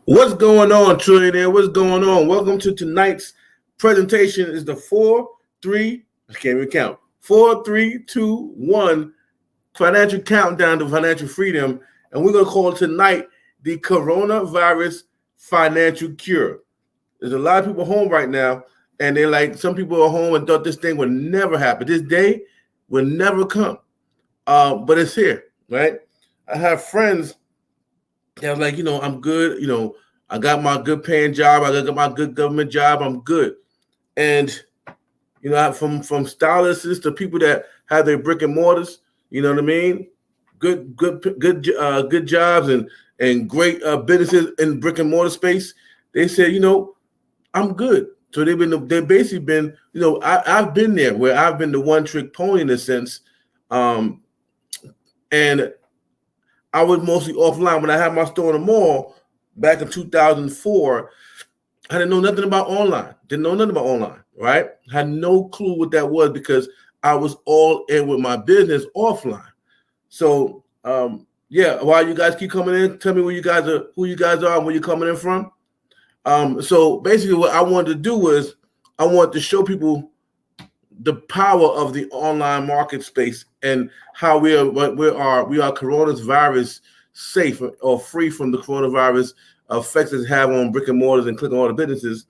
What's going on, Trillionaire? What's going on? Welcome to tonight's presentation. Is the 4-3, I can't even count, 4-3-2-1 financial countdown to financial freedom. And we're going to call tonight the coronavirus financial cure. There's a lot of people home right now, and they're like, some people are home and thought this thing would never happen. This day will never come. But it's here, right? I have friends that are like, I'm good. I got my good paying job. I got my good government job. I'm good. And, from stylists to people that have their brick and mortars, you know what I mean? Good jobs and great businesses in brick and mortar space. They said, I'm good. So they've basically been, I've been there where I've been the one trick pony in a sense. And I was mostly offline. When I had my store in the mall back in 2004, I didn't know nothing about online. Right? Had no clue what that was because I was all in with my business offline. So, while you guys keep coming in, tell me who you guys are, and where you're coming in from. So basically what I wanted to do was I wanted to show people the power of the online market space and how we are coronavirus safe or free from the coronavirus effects it have on brick and mortars and click and mortar businesses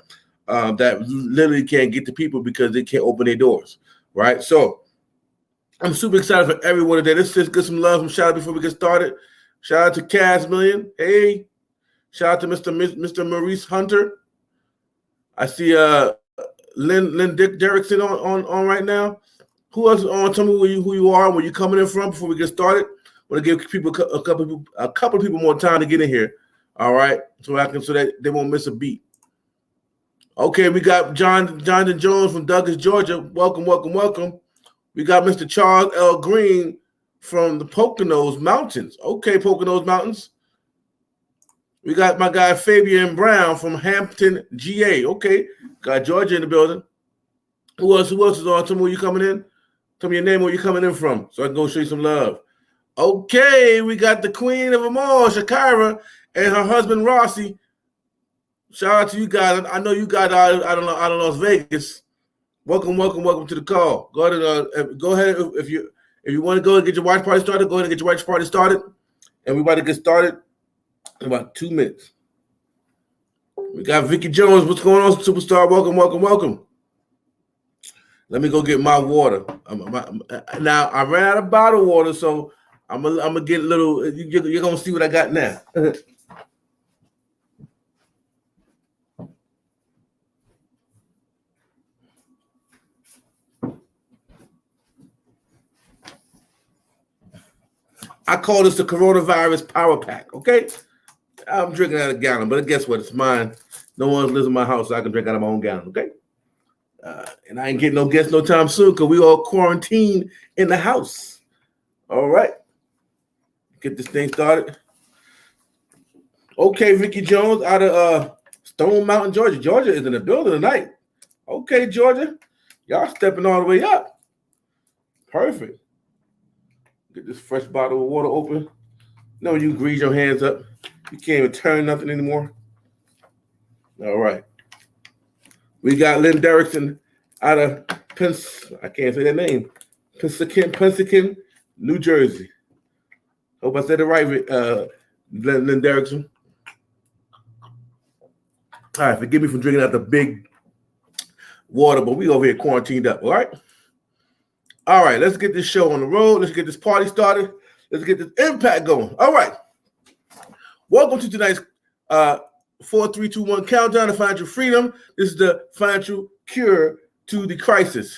that literally can't get to people because they can't open their doors, right? So I'm super excited for everyone today. Let's just get some love, some shout out before we get started. Shout out to Cass Million. Hey. Shout out to Mr. Maurice Hunter. I see Lynn Dick Derrickson on right now. Who else on? Tell me who you are, where you coming in from before we get started. I want to give people a couple of people more time to get in here. All right, so that they won't miss a beat. Okay, we got Jonathan Jones from Douglas, Georgia. Welcome. We got Mr. Charles L. Green from the Poconos Mountains. Okay, Poconos Mountains. We got my guy Fabian Brown from Hampton, GA. Okay, got Georgia in the building. Who else is on? Tell me where you coming in. Tell me your name, where you coming in from, so I can go show you some love. Okay, we got the queen of them all, Shakira, and her husband Rossi. Shout out to you guys. I know you guys out of Las Vegas. Welcome to the call. Go ahead if you want to go and get your watch party started. Go ahead and get your watch party started, and we about to get started in about 2 minutes. We got Vicky Jones. What's going on, superstar? Welcome. Let me go get my water. Now I ran out of bottled water, so I'm gonna get a little. You're gonna see what I got now. I call this the coronavirus power pack. Okay, I'm drinking out of a gallon, but guess what? It's mine. No one lives in my house, so I can drink out of my own gallon. Okay. And I ain't getting no guests no time soon because we all quarantined in the house. All right. Get this thing started. Okay, Vicky Jones out of Stone Mountain, Georgia. Georgia is in the building tonight. Okay, Georgia. Y'all stepping all the way up. Perfect. Get this fresh bottle of water open. No, you grease your hands up. You can't even turn nothing anymore. All right. We got Lynn Derrickson out of I can't say that name. Pensacola, New Jersey. Hope I said it right, Lynn Derrickson. All right, forgive me for drinking out the big water, but we over here quarantined up, all right? All right, let's get this show on the road. Let's get this party started. Let's get this impact going. All right. Welcome to tonight's 4-3-2-1 countdown to financial freedom. This is the financial cure to the crisis.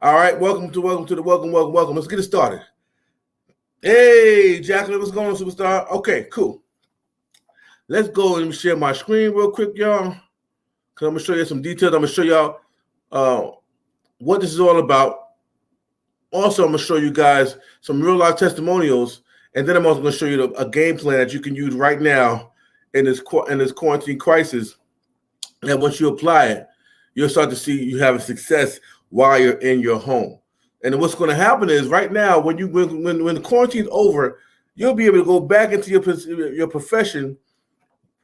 All right, welcome. Let's get it started. Hey, Jacqueline, what's going on, superstar? Okay, cool. Let's go and share my screen real quick, y'all. Because I'm going to show you some details. I'm going to show y'all what this is all about. Also, I'm going to show you guys some real-life testimonials. And then I'm also going to show you a game plan that you can use right now in this quarantine crisis. And once you apply it, you'll start to see you have a success while you're in your home. And what's going to happen is right now, when the quarantine's over, you'll be able to go back into your profession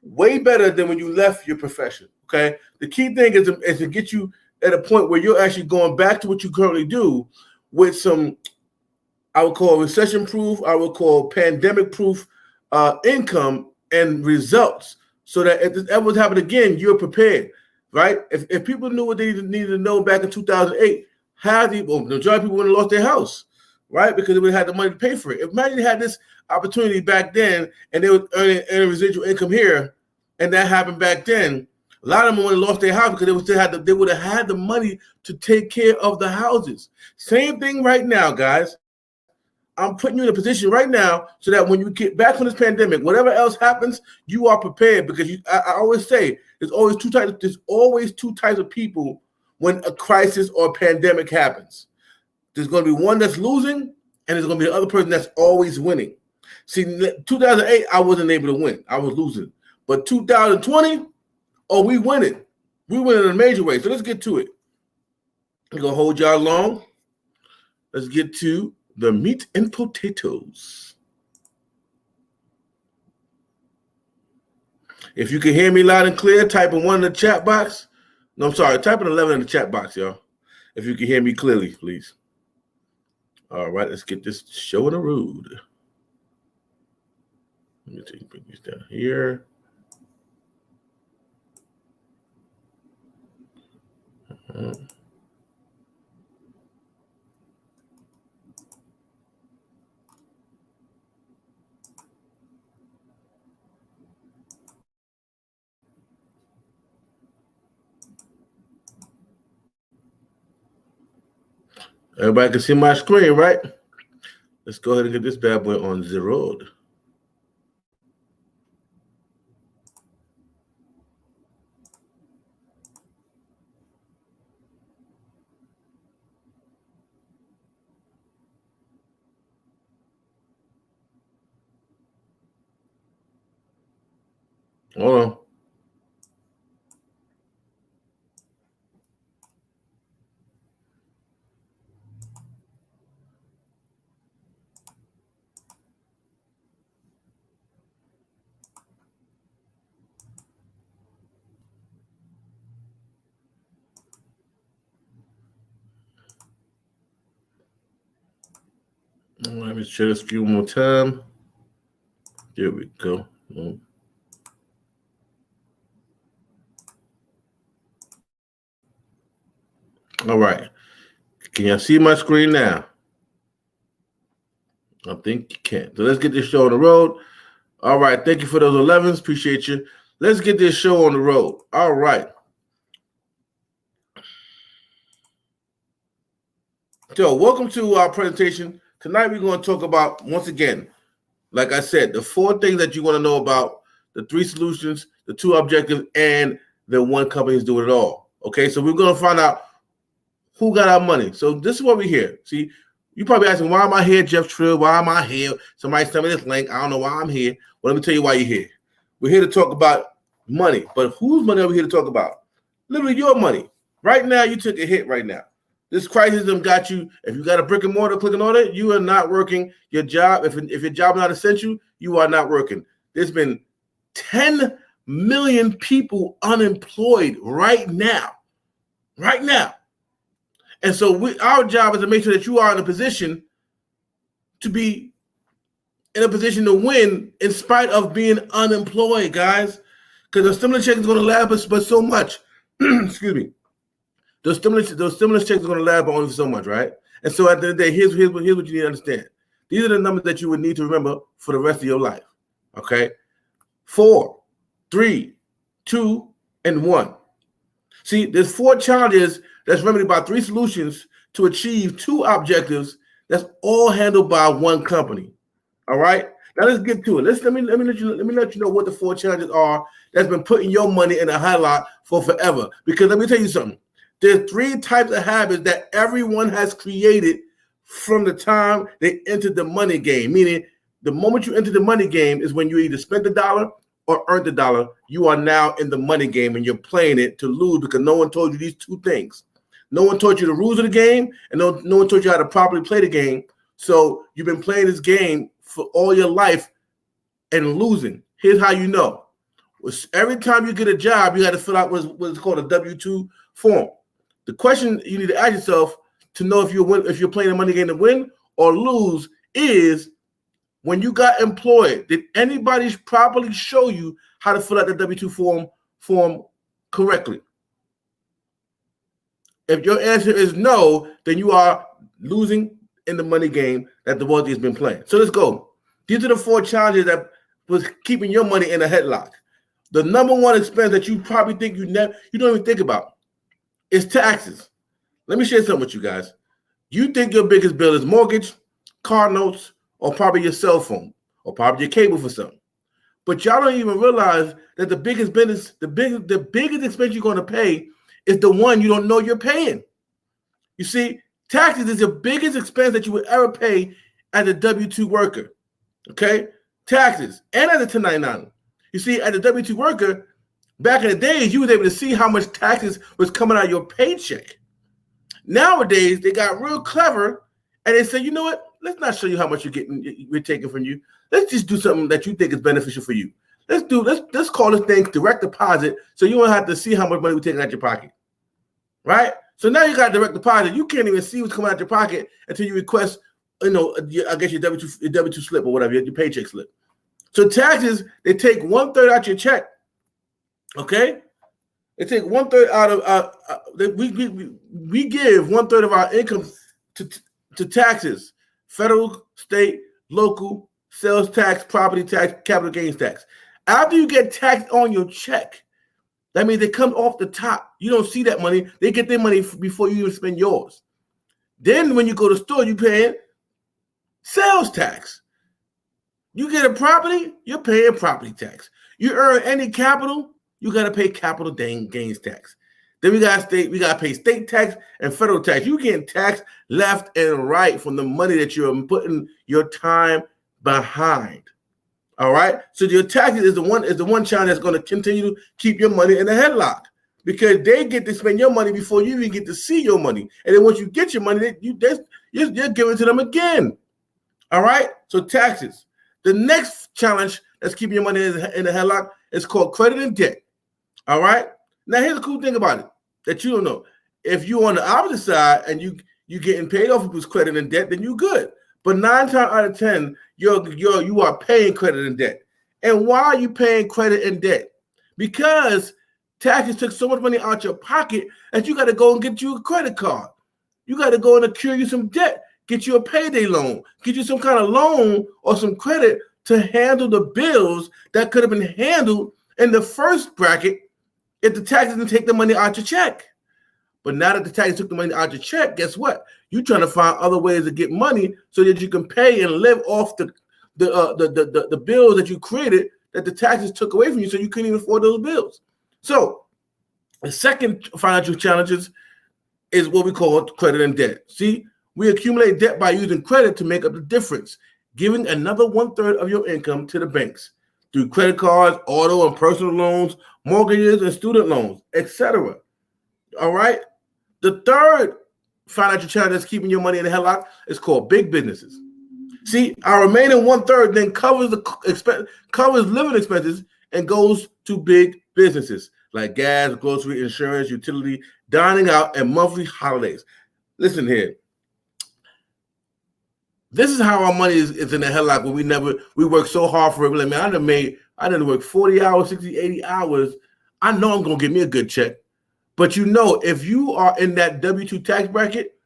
way better than when you left your profession. Okay. The key thing is to get you at a point where you're actually going back to what you currently do with some, I would call recession proof, I would call pandemic proof income and results, so that if this ever happens again, you're prepared, right? If people knew what they needed to know back in 2008, the majority of people would have lost their house, right? Because they would have had the money to pay for it. Imagine they had this opportunity back then and they were earning residual income here, and that happened back then. A lot of them would have lost their house because they would have had the money to take care of the houses. Same thing right now, guys. I'm putting you in a position right now so that when you get back from this pandemic, whatever else happens, you are prepared, because I always say there's always two types of people when a crisis or a pandemic happens. There's going to be one that's losing, and there's going to be the other person that's always winning. See, 2008, I wasn't able to win. I was losing. But 2020, we winning. We winning in a major way. So let's get to it. I'm going to hold y'all long. Let's get to the meat and potatoes. If you can hear me loud and clear, type in 1 in the chat box. No, I'm sorry. Type in 11 in the chat box, y'all. If you can hear me clearly, please. All right, let's get this show on the road. Let me bring this down here. Everybody can see my screen, right? Let's go ahead and get this bad boy on the road. Hold on. Let me share this a few more time. There we go. All right. Can you see my screen now? I think you can. So let's get this show on the road. All right. Thank you for those 11s. Appreciate you. Let's get this show on the road. All right. So welcome to our presentation. Tonight we're going to talk about, once again, like I said, the 4 things that you want to know about, the 3 solutions, the 2 objectives, and the 1 company is doing it all. Okay, so we're going to find out who got our money. So this is what we're here. See, you probably asking, why am I here, Jeff Trill? Why am I here? Somebody sent me this link. I don't know why I'm here. Well, let me tell you why you're here. We're here to talk about money. But whose money are we here to talk about? Literally your money. Right now, you took a hit right now. This crisis got you. If you got a brick and mortar clicking on it, you are not working your job. If your job is not essential, you are not working. There's been 10 million people unemployed right now. Right now. And so our job is to make sure that you are in a position to be in a position to win in spite of being unemployed, guys. Because the stimulus check is going to last but so much. Excuse me. Those stimulus checks are going to last but only so much, right? And so at the end of the day, here's what you need to understand. These are the numbers that you would need to remember for the rest of your life. Okay? 4, 3, 2, and 1. See, there's 4 challenges that's remedied by 3 solutions to achieve 2 objectives that's all handled by 1 company. All right? Now let's get to it. Let me let you know what the 4 challenges are that's been putting your money in a highlight for forever. Because let me tell you something. There's 3 types of habits that everyone has created from the time they entered the money game. Meaning, the moment you enter the money game is when you either spent the dollar or earned the dollar. You are now in the money game and you're playing it to lose because no one told you these 2 things. No one taught you the rules of the game, and no one taught you how to properly play the game. So you've been playing this game for all your life and losing. Here's how you know. Every time you get a job, you got to fill out what's called a W-2 form. The question you need to ask yourself to know if you're playing the money game to win or lose is, when you got employed, did anybody properly show you how to fill out the W-2 form correctly? If your answer is no, then you are losing in the money game that the wealthy has been playing. So let's go. These are the 4 challenges that was keeping your money in a headlock. The number one expense that you probably think you don't even think about is taxes. Let me share something with you guys. You think your biggest bill is mortgage, car notes, or probably your cell phone, or probably your cable for something. But y'all don't even realize that the biggest expense you're going to pay is the one you don't know you're paying. You see, taxes is the biggest expense that you would ever pay as a W-2 worker. Okay? Taxes and as a 1099. You see, as a W-2 worker, back in the days, you was able to see how much taxes was coming out of your paycheck. Nowadays, they got real clever and they say, you know what? Let's not show you how much we're taking from you. Let's just do something that you think is beneficial for you. Let's call this thing direct deposit, so you won't have to see how much money we're taking out your pocket. Right? So now you got direct deposit. You can't even see what's coming out your pocket until you request, I guess your W-2 slip or whatever, your paycheck slip. So taxes, they take 1/3 out your check. Okay? They take 1/3 out of we give 1/3 of our income to taxes: federal, state, local, sales tax, property tax, capital gains tax. After you get taxed on your check, that means they come off the top. You don't see that money. They get their money before you even spend yours. Then when you go to the store, you're paying sales tax. You get a property, you're paying property tax. You earn any capital, you got to pay capital gains tax. Then we got to pay state tax and federal tax. You getting taxed left and right from the money that you're putting your time behind. All right. So your taxes is the one challenge that's going to continue to keep your money in a headlock, because they get to spend your money before you even get to see your money. And then once you get your money, you're giving it to them again. All right. So taxes. The next challenge that's keeping your money in a headlock is called credit and debt. All right. Now here's the cool thing about it that you don't know. If you're on the opposite side and you getting paid off people's credit and debt, then you're good. But 9 times out of 10, you are paying credit and debt. And why are you paying credit and debt? Because taxes took so much money out your pocket that you got to go and get you a credit card. You got to go and accrue you some debt, get you a payday loan, get you some kind of loan or some credit to handle the bills that could have been handled in the first bracket if the taxes didn't take the money out your check. But now that the taxes took the money out your check, guess what? You're trying to find other ways to get money so that you can pay and live off the bills that you created that the taxes took away from you, so you couldn't even afford those bills. So the second financial challenges is what we call credit and debt. See, we accumulate debt by using credit to make up the difference, giving another 1/3 of your income to the banks through credit cards, auto and personal loans, mortgages and student loans, etc. All right. The third financial challenge that's keeping your money in the headlock is called big businesses. See, our remaining 1/3 then covers living expenses and goes to big businesses like gas, grocery, insurance, utility, dining out, and monthly holidays. Listen here. This is how our money is in the headlock when we work so hard for it. Like, man, I done work 40 hours, 60, 80 hours. I know I'm going to get me a good check. But if you are in that W-2 tax bracket,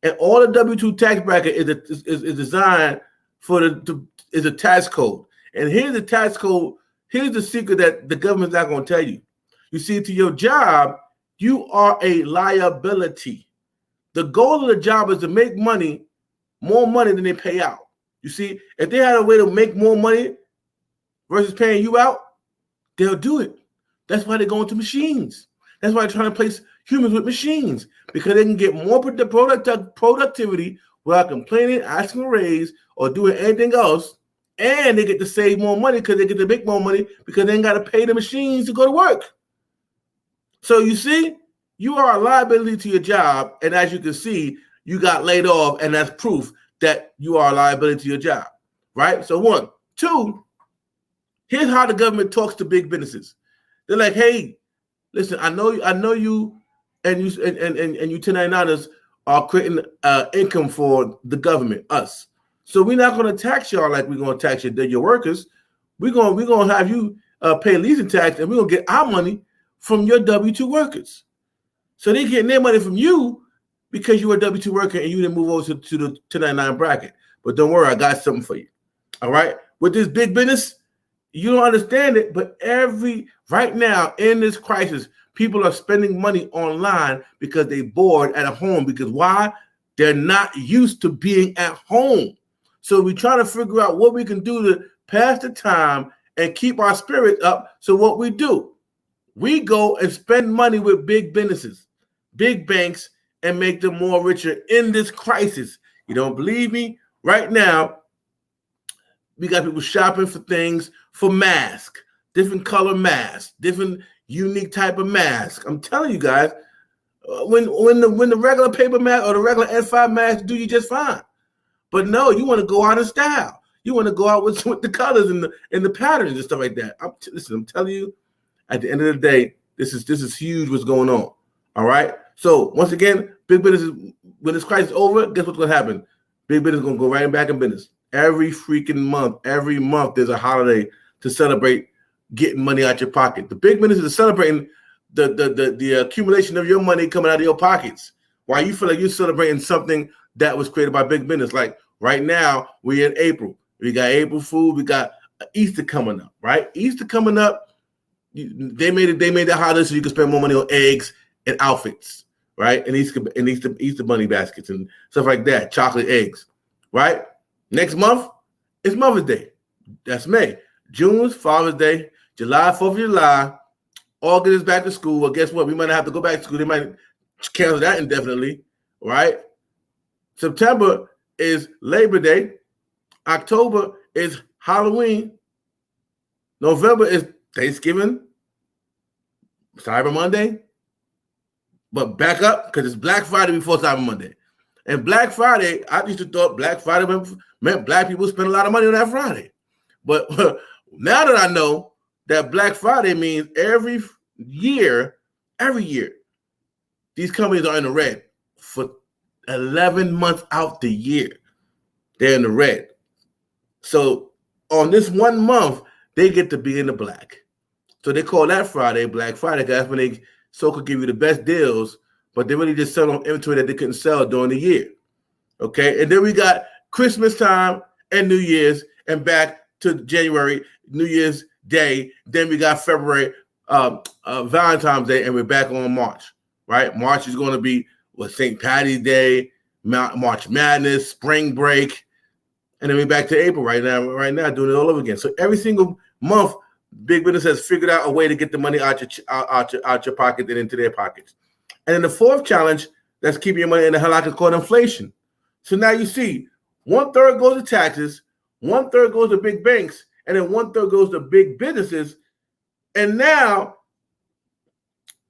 and all the W-2 tax bracket is designed is a tax code. And here's the tax code. Here's the secret that the government's not going to tell you. You see, to your job, you are a liability. The goal of the job is to make more money than they pay out. You see, if they had a way to make more money versus paying you out, they'll do it. That's why they're going to machines. That's why they're trying to place humans with machines, because they can get more productivity without complaining, asking a raise, or doing anything else. And they get to save more money because they get to make more money because they ain't got to pay the machines to go to work. So you see, you are a liability to your job. And as you can see, you got laid off, and that's proof that you are a liability to your job, right? So 1. 2, here's how the government talks to big businesses. They're like, hey, listen, I know you and you 1099ers are creating income for the government, us. So we're not going to tax y'all like we're going to tax your workers. We're going to have you pay leasing tax, and we're going to get our money from your W-2 workers. So they're getting their money from you because you're a W-2 worker and you didn't move over to the 1099 bracket. But don't worry, I got something for you. All right? With this big business, you don't understand it, but right now in this crisis, people are spending money online because they're bored at home. Because why? They're not used to being at home. So we're trying to figure out what we can do to pass the time and keep our spirit up. So what we do, we go and spend money with big businesses, big banks, and make them more richer in this crisis. You don't believe me? Right now, we got people shopping for things, for masks, different color masks, different unique type of mask. I'm telling you guys, when the regular paper mask or the regular N5 mask do you just fine. But no, you want to go out in style. You want to go out with the colors and the patterns and stuff like that. I'm telling you, at the end of the day, this is huge what's going on. All right. So once again, big business, when this crisis is over, guess what's going to happen? Big business is going to go right back in business. Every month, there's a holiday to celebrate getting money out your pocket. The big businesses are celebrating the accumulation of your money coming out of your pockets. While you feel like you're celebrating something that was created by big business. Like right now, we're in April. We got April Fool. We got Easter coming up, right? Easter coming up. They made that holiday so you can spend more money on eggs and outfits, right? And Easter bunny baskets and stuff like that. Chocolate eggs, right? Next month, it's Mother's Day. That's May. June's Father's Day. July, 4th of July. August is back to school. Well, guess what? We might not have to go back to school. They might cancel that indefinitely, right? September is Labor Day. October is Halloween. November is Thanksgiving. Cyber Monday. But back up because it's Black Friday before Cyber Monday. And Black Friday, I used to thought Black Friday meant black people spend a lot of money on that Friday. But now that I know that Black Friday means every year, these companies are in the red for 11 months out the year. They're in the red. So on this 1 month, they get to be in the black. So they call that Friday Black Friday because that's when they could give you the best deals, but they really just sell on inventory that they couldn't sell during the year. Okay, and then we got Christmas time and New Year's, and back to January, New Year's Day. Then we got February, Valentine's Day, and we're back on March. Right, March is going to be St. Patty's Day, March Madness, spring break, and then we're back to April right now doing it all over again. So every single month, big business has figured out a way to get the money out your pocket and into their pockets. And then the fourth challenge that's keeping your money in the headlock is called inflation. So now you see 1/3 goes to taxes, 1/3 goes to big banks, and then 1/3 goes to big businesses. And now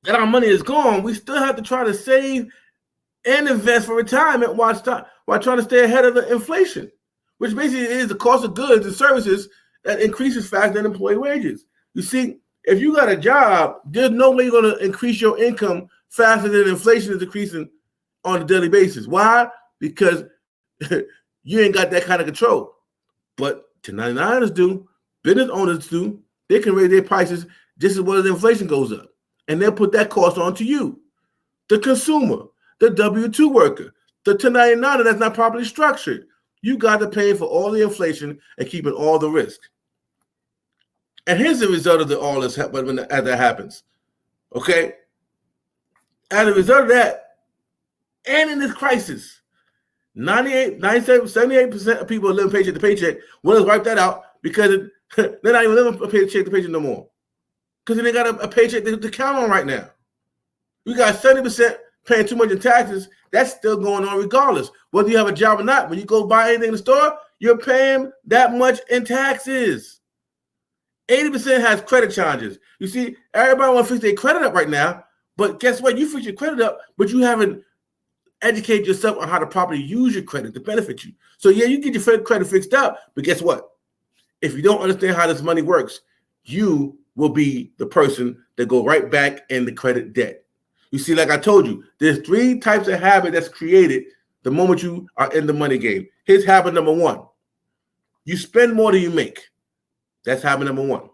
that our money is gone, we still have to try to save and invest for retirement while trying to stay ahead of the inflation, which basically is the cost of goods and services that increases faster than employee wages. You see, if you got a job, there's no way you're going to increase your income faster than inflation is increasing on a daily basis. Why? Because you ain't got that kind of control. But 1099ers do, business owners do. They can raise their prices just as well as inflation goes up. And they'll put that cost on to you, the consumer, the W-2 worker, the 1099er that's not properly structured. You got to pay for all the inflation and keeping all the risk. And here's the result of all this as that happens. Okay? As a result of that, and in this crisis, 98, 97, 78% of people are living paycheck to paycheck. Well, let's wipe that out because they're not even living paycheck to paycheck no more. Because they got a paycheck to count on right now. We got 70% paying too much in taxes. That's still going on regardless. Whether you have a job or not, when you go buy anything in the store, you're paying that much in taxes. 80% has credit challenges. You see, everybody wants to fix their credit up right now, but guess what? You fix your credit up, but you haven't educated yourself on how to properly use your credit to benefit you. So yeah, you get your credit fixed up, but guess what? If you don't understand how this money works, you will be the person that go right back in the credit debt. You see, like I told you, there's 3 types of habit that's created the moment you are in the money game. Here's habit number 1. You spend more than you make. That's habit number 1.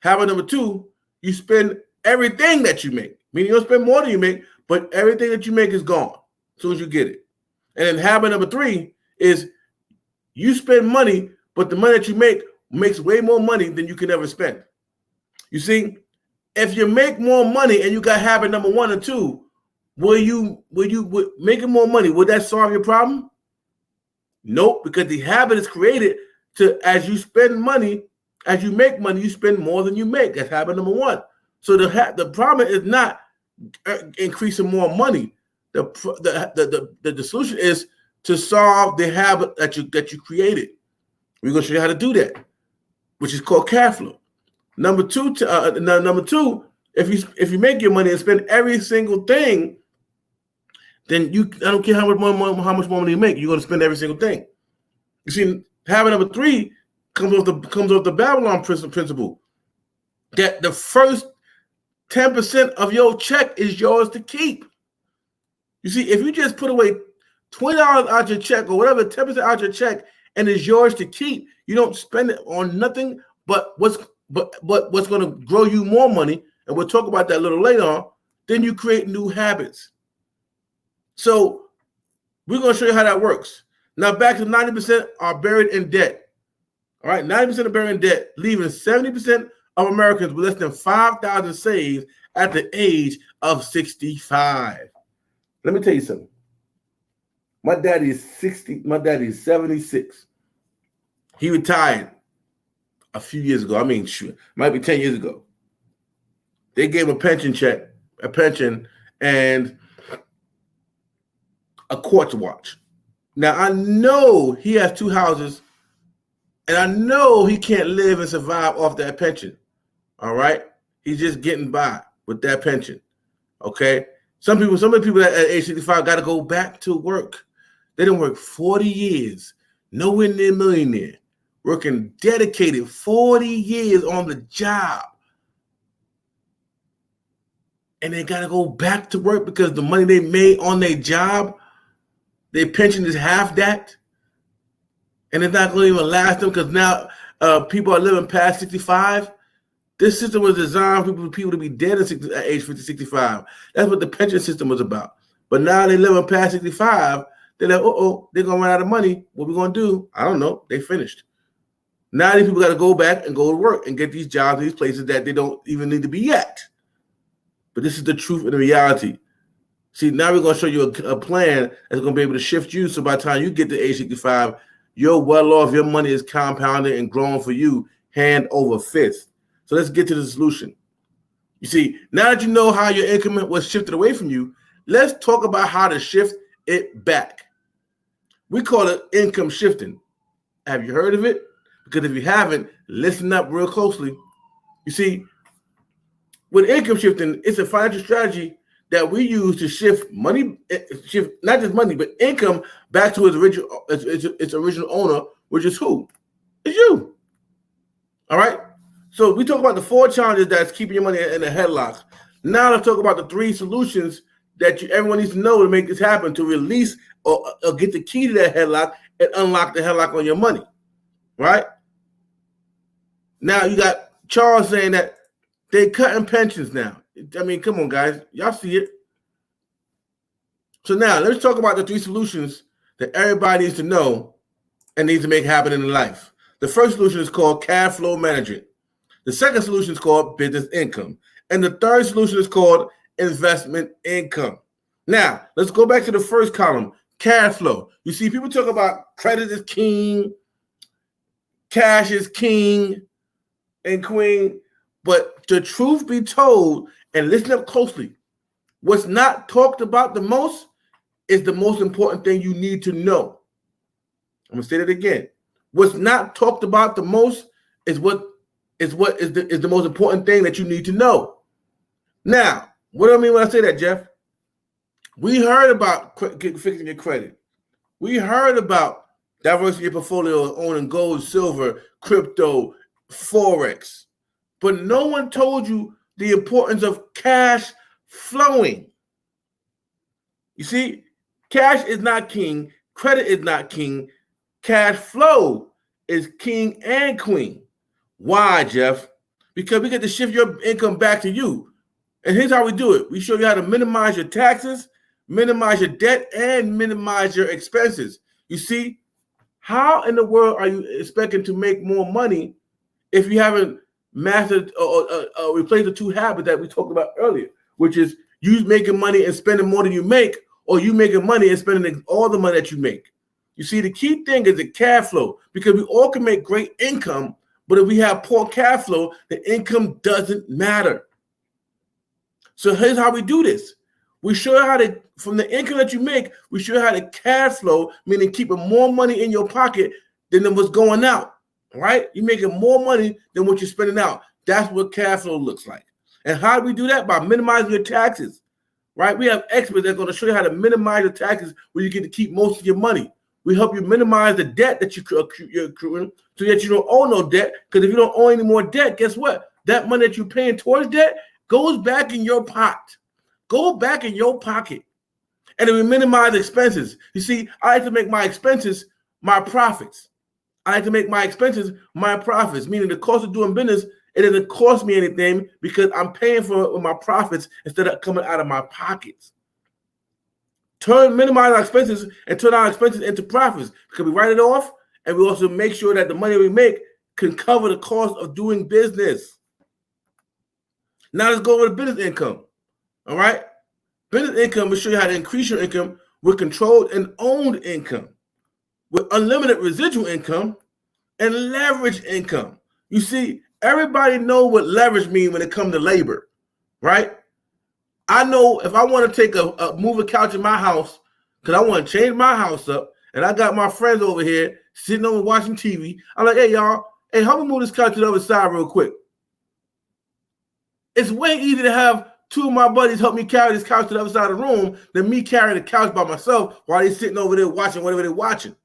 Habit number 2, you spend everything that you make. Meaning you don't spend more than you make, but everything that you make is gone as soon as you get it. And then habit number 3 is you spend money, but the money that you make makes way more money than you can ever spend. You see, if you make more money and you got habit number 1 or 2, will making more money, would that solve your problem? Nope, because the habit is created to, as you spend money, as you make money, you spend more than you make. That's habit number 1. So the problem is not increasing more money. The solution is to solve the habit that you created. We're gonna show you how to do that, which is called cash flow. Number two, if you make your money and spend every single thing, then I don't care how much more money you make, you're gonna spend every single thing. You see, habit number 3 comes off the Babylon principle that the first 10% of your check is yours to keep. You see, if you just put away $20 out your check or whatever, 10% out your check, and it's yours to keep, you don't spend it on nothing but what's going to grow you more money, and we'll talk about that a little later on. Then you create new habits. So we're going to show you how that works. Now back to 90% are buried in debt. All right, 90% are buried in debt, leaving 70% of Americans with less than $5,000 saved at the age of 65. Let me tell you something. My daddy is 60. My daddy is 76. He retired a few years ago. I mean, might be 10 years ago. They gave him a pension, and a quartz watch. Now, I know he has 2 houses, and I know he can't live and survive off that pension. All right? He's just getting by with that pension. Okay? Some of the people at age 65 got to go back to work. They done work 40 years, nowhere near millionaire, working dedicated 40 years on the job. And they got to go back to work because the money they made on their job, their pension is half that. And it's not going to even last them because now people are living past 65. This system was designed for people to be dead at age 50, 65. That's what the pension system was about. But now they living past 65. They're like, they're going to run out of money. What we going to do? I don't know. They finished. Now these people got to go back and go to work and get these jobs in these places that they don't even need to be yet. But this is the truth and the reality. See, now we're going to show you a plan that's going to be able to shift you. So by the time you get to age 65, you're well off. Your money is compounded and growing for you hand over fist. So let's get to the solution. You see, now that you know how your income was shifted away from you, let's talk about how to shift it back. We call it income shifting. Have you heard of it? Because if you haven't, listen up real closely. You see, with income shifting, it's a financial strategy that we use to shift money, not just money, but income back to its original owner, which is who? It's you. All right? So we talk about the 4 challenges that's keeping your money in a headlock. Now let's talk about the 3 solutions that everyone needs to know to make this happen, to release or get the key to that headlock and unlock the headlock on your money, right? Now you got Charles saying that they're cutting pensions now. I mean, come on, guys. Y'all see it. So now let's talk about the 3 solutions that everybody needs to know and needs to make happen in their life. The first solution is called cash flow management. The second solution is called business income. And the third solution is called investment income. Now, let's go back to the first column, cash flow. You see, people talk about credit is king, cash is king and queen. But the truth be told, and listen up closely, what's not talked about the most is the most important thing you need to know. I'm going to say that again. What's not talked about the most is the most important thing that you need to know. Now, what do I mean when I say that, Jeff? We heard about fixing your credit. We heard about diversity your portfolio, owning gold, silver, crypto, Forex. But no one told you the importance of cash flowing. You see, cash is not king. Credit is not king. Cash flow is king and queen. Why, Jeff? Because we get to shift your income back to you. And here's how we do it. We show you how to minimize your taxes, minimize your debt, and minimize your expenses. You see, how in the world are you expecting to make more money if you haven't mastered or replaced the two habits that we talked about earlier, which is you making money and spending more than you make, or you making money and spending all the money that you make? You see, the key thing is the cash flow, because we all can make great income, but if we have poor cash flow, the income doesn't matter. So here's how we do this. We show you how to, from the income that you make, we show you how to cash flow, meaning keeping more money in your pocket than what's going out, right? You're making more money than what you're spending out. That's what cash flow looks like. And how do we do that? By minimizing your taxes, right? We have experts that are going to show you how to minimize your taxes where you get to keep most of your money. We help you minimize the debt that you're accruing so that you don't owe no debt, because if you don't owe any more debt, guess what? That money that you're paying towards debt goes back in your pot. Go back in your pocket. And then we minimize expenses. You see, I like to make my expenses my profits. I like to make my expenses my profits, meaning the cost of doing business, it doesn't cost me anything because I'm paying for it with my profits instead of coming out of my pockets. Minimize our expenses and turn our expenses into profits, because we write it off, and we also make sure that the money we make can cover the cost of doing business. Now let's go over to business income. All right? Business income will show you how to increase your income with controlled and owned income, with unlimited residual income, and leverage income. You see, everybody know what leverage means when it comes to labor, right? I know if I want to take move a couch in my house, because I want to change my house up, and I got my friends over here sitting over watching TV, I'm like, hey, y'all, hey, help me move this couch to the other side real quick. It's way easier to have two of my buddies help me carry this couch to the other side of the room than me carrying the couch by myself while they're sitting over there watching whatever they're watching.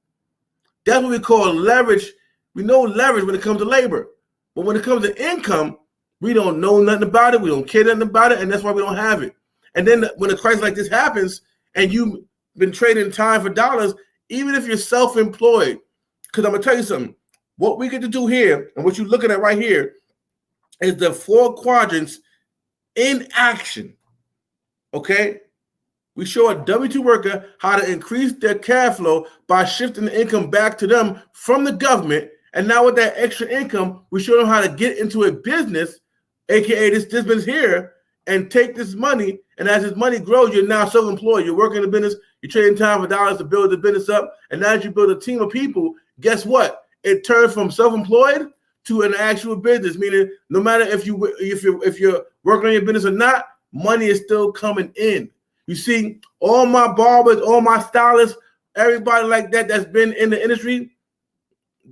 That's what we call leverage. We know leverage when it comes to labor. But when it comes to income, we don't know nothing about it. We don't care nothing about it, and that's why we don't have it. And then when a crisis like this happens and you've been trading time for dollars, even if you're self-employed, because I'm going to tell you something, what we get to do here and what you're looking at right here is the 4 quadrants in action, okay? We show a W-2 worker how to increase their cash flow by shifting the income back to them from the government. And now with that extra income, we show them how to get into a business, aka this business here, and take this money. And as this money grows, you're now self-employed. You're working in the business. You're trading time for dollars to build the business up. And now as you build a team of people, guess what? It turns from self-employed to an actual business, meaning no matter if you're working on your business or not, money is still coming in. You see, all my barbers, all my stylists, everybody like that that's been in the industry,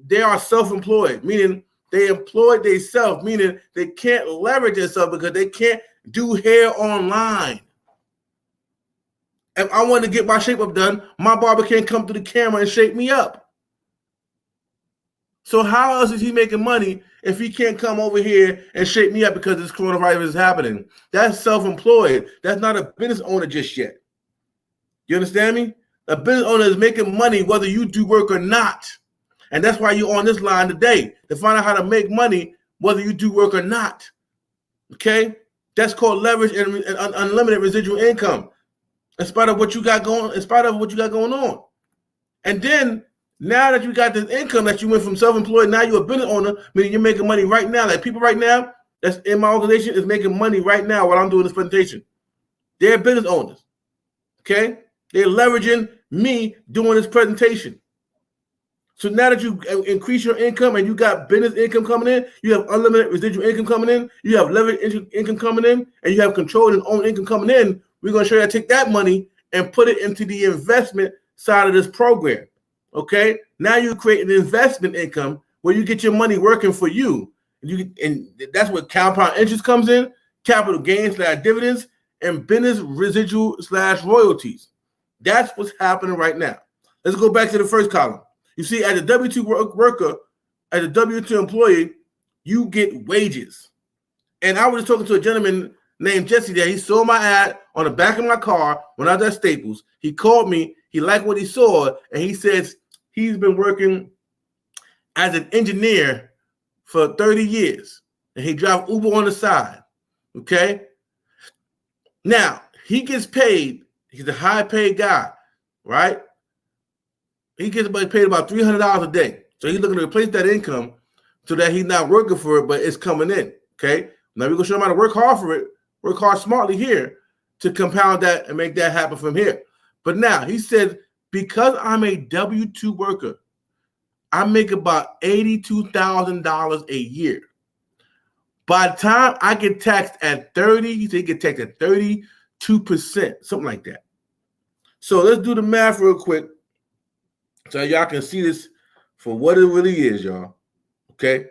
they are self-employed, meaning they employ themselves, meaning they can't leverage themselves because they can't do hair online. If I want to get my shape up done, my barber can't come to the camera and shape me up. So how else is he making money if he can't come over here and shape me up because this coronavirus is happening? That's self-employed. That's not a business owner just yet. You understand me? A business owner is making money whether you do work or not. And that's why you're on this line today, to find out how to make money whether you do work or not. Okay? That's called leverage and unlimited residual income. In spite of what you got going on. And then now that you got this income that you went from self-employed, now you're a business owner, meaning you're making money right now. Like people right now that's in my organization is making money right now while I'm doing this presentation. They're business owners, okay? They're leveraging me doing this presentation. So now that you increase your income and you got business income coming in, you have unlimited residual income coming in, you have leverage income coming in, and you have control and own income coming in, we're going to show you how to take that money and put it into the investment side of this program. Okay, now you create an investment income where you get your money working for you, and that's where compound interest comes in, capital gains / dividends, and business residual / royalties. That's what's happening right now. Let's go back to the first column. You see, as a W-2 worker, as a W-2 employee, you get wages. And I was talking to a gentleman named Jesse there. He saw my ad on the back of my car when I was at Staples. He called me. He liked what he saw, and he says he's been working as an engineer for 30 years, and he drives Uber on the side. Okay? Now, he gets paid. He's a high-paid guy, right? He gets paid about $300 a day. So he's looking to replace that income so that he's not working for it, but it's coming in, okay? Now, we're going to show him how to work hard for it, work hard smartly here to compound that and make that happen from here. But now, he said, because I'm a W-2 worker, I make about $82,000 a year. By the time I get taxed at 30, he said he get taxed at 32%, something like that. So let's do the math real quick so y'all can see this for what it really is, y'all. Okay?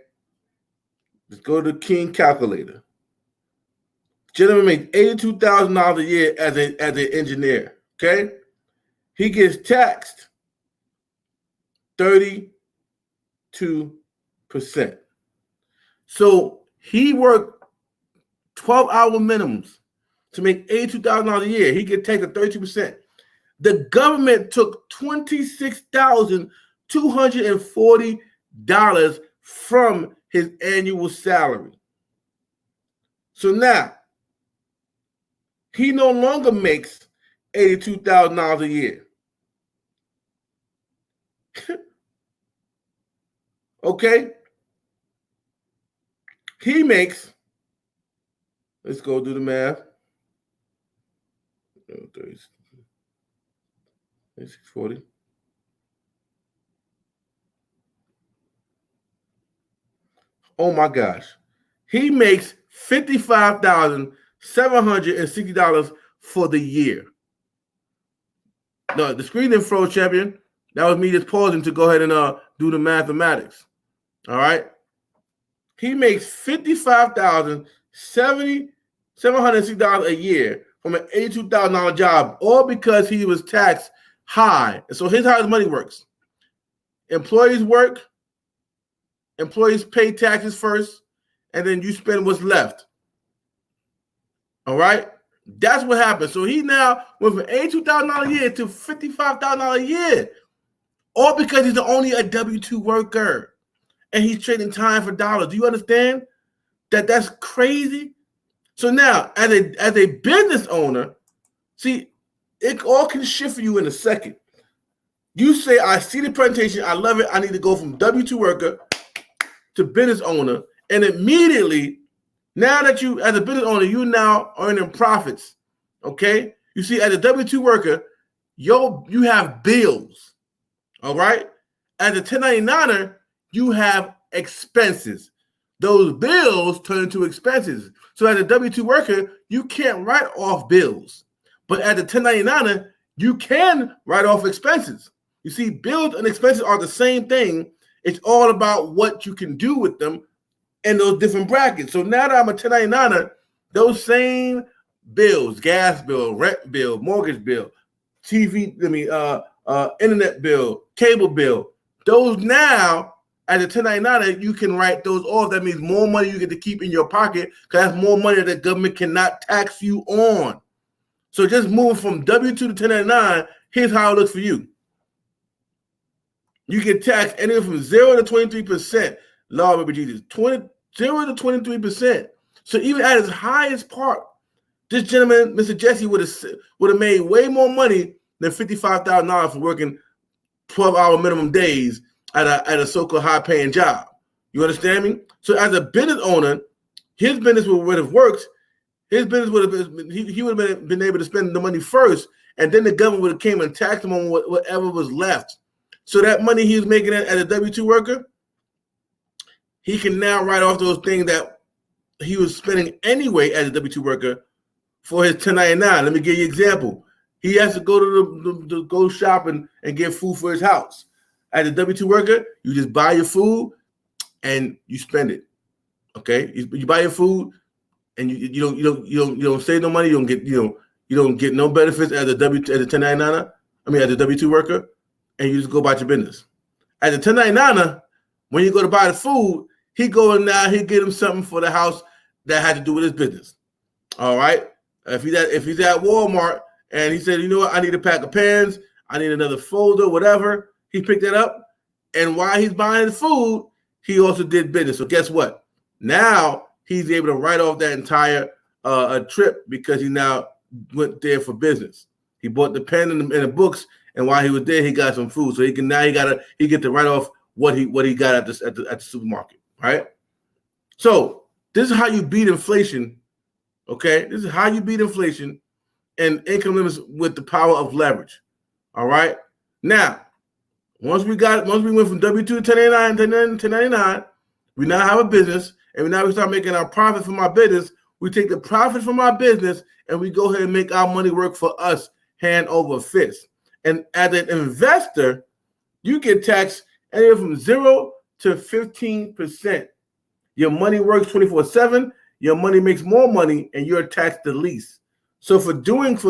Let's go to the King calculator. Gentleman makes $82,000 a year as an engineer. Okay? He gets taxed 32%. So he worked 12-hour minimums to make $82,000 a year. He gets taxed at 32%. The government took $26,240 from his annual salary. So now, he no longer makes $82,000 a year. Okay? He makes, let's go do the math. 640. Oh my gosh. He makes $55,760 for the year. No, the screen didn't froze, champion. That was me just pausing to go ahead and do the mathematics. All right. He makes $55,760 a year from an $82,000 job, all because he was taxed high. And so here's how his money works. Employees work, employees pay taxes first, and then you spend what's left. All right? That's what happens. So he now went from $82,000 a year to $55,000 a year, all because he's only a W-2 worker and he's trading time for dollars. Do you understand that that's crazy? So now, as a business owner, see, it all can shift for you in a second. You say, I see the presentation, I love it, I need to go from W-2 worker to business owner, and immediately, now that you, as a business owner, you now earning profits, okay? You see, as a W-2 worker, you have bills, all right? As a 1099er, you have expenses. Those bills turn into expenses. So as a W-2 worker, you can't write off bills. But as a 1099er, you can write off expenses. You see, bills and expenses are the same thing. It's all about what you can do with them in those different brackets. So now that I'm a 1099er, those same bills, gas bill, rent bill, mortgage bill, TV, internet bill, cable bill, those now, as a 1099er, you can write those off. That means more money you get to keep in your pocket because that's more money that the government cannot tax you on. So just moving from W-2 to 1099, here's how it looks for you. You get taxed anywhere from 0 to 23%. Lord, baby Jesus, 0 to 23%. So even at his highest part, this gentleman, Mr. Jesse, would have made way more money than $55,000 for working 12-hour minimum days at a so-called high-paying job. You understand me? So as a business owner, his business would have worked. His business would have been, he would have been able to spend the money first, and then the government would have came and taxed him on whatever was left. So that money he was making as a W-2 worker, he can now write off those things that he was spending anyway as a W-2 worker for his 1099. Let me give you an example. He has to go to go shopping and get food for his house. As a W-2 worker, you just buy your food and you spend it. Okay, you buy your food and you don't save no money. You don't get no benefits as a 1099er. As a W-2 worker, and you just go about your business. As a 1099er, when you go to buy the food, he go in now, he get him something for the house that had to do with his business. All right. If he's at Walmart and he said, you know what, I need a pack of pens, I need another folder, whatever, he picked it up. And while he's buying the food, he also did business. So guess what? Now he's able to write off that entire trip because he now went there for business. He bought the pen and the books, and while he was there, he got some food. So he get to write off what he got at the supermarket, right? So this is how you beat inflation. Okay, this is how you beat inflation and income limits with the power of leverage. All right. Now, once we went from W-2 to 1099, we now have a business, and now we start making our profit from our business. We take the profit from our business and we go ahead and make our money work for us hand over fist. And as an investor, you get taxed anywhere from 0 to 15%. Your money works 24/7. Your money makes more money, and you're taxed the least. So for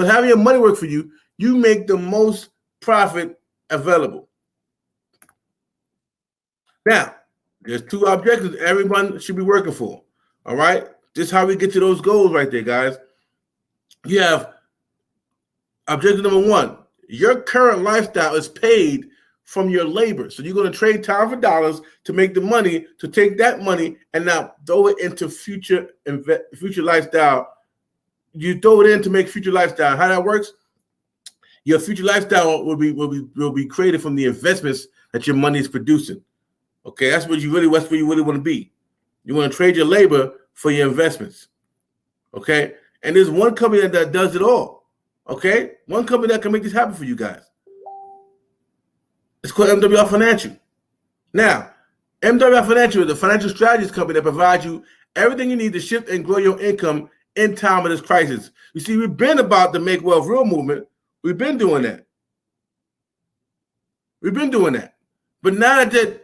having your money work for you, you make the most profit available. Now, there's two objectives everyone should be working for. All right. This is how we get to those goals right there, guys. You have objective number one. Your current lifestyle is paid from your labor. So you're going to trade time for dollars to make the money, to take that money and now throw it into future lifestyle. You throw it in to make future lifestyle. How that works? Your future lifestyle will be created from the investments that your money is producing. Okay, that's where you really want to be. You want to trade your labor for your investments. Okay, and there's one company that does it all. Okay, one company that can make this happen for you guys. It's called MWR Financial. Now, MWR Financial is a financial strategies company that provides you everything you need to shift and grow your income in time of this crisis. You see, we've been about the Make Wealth Real movement. We've been doing that. But now that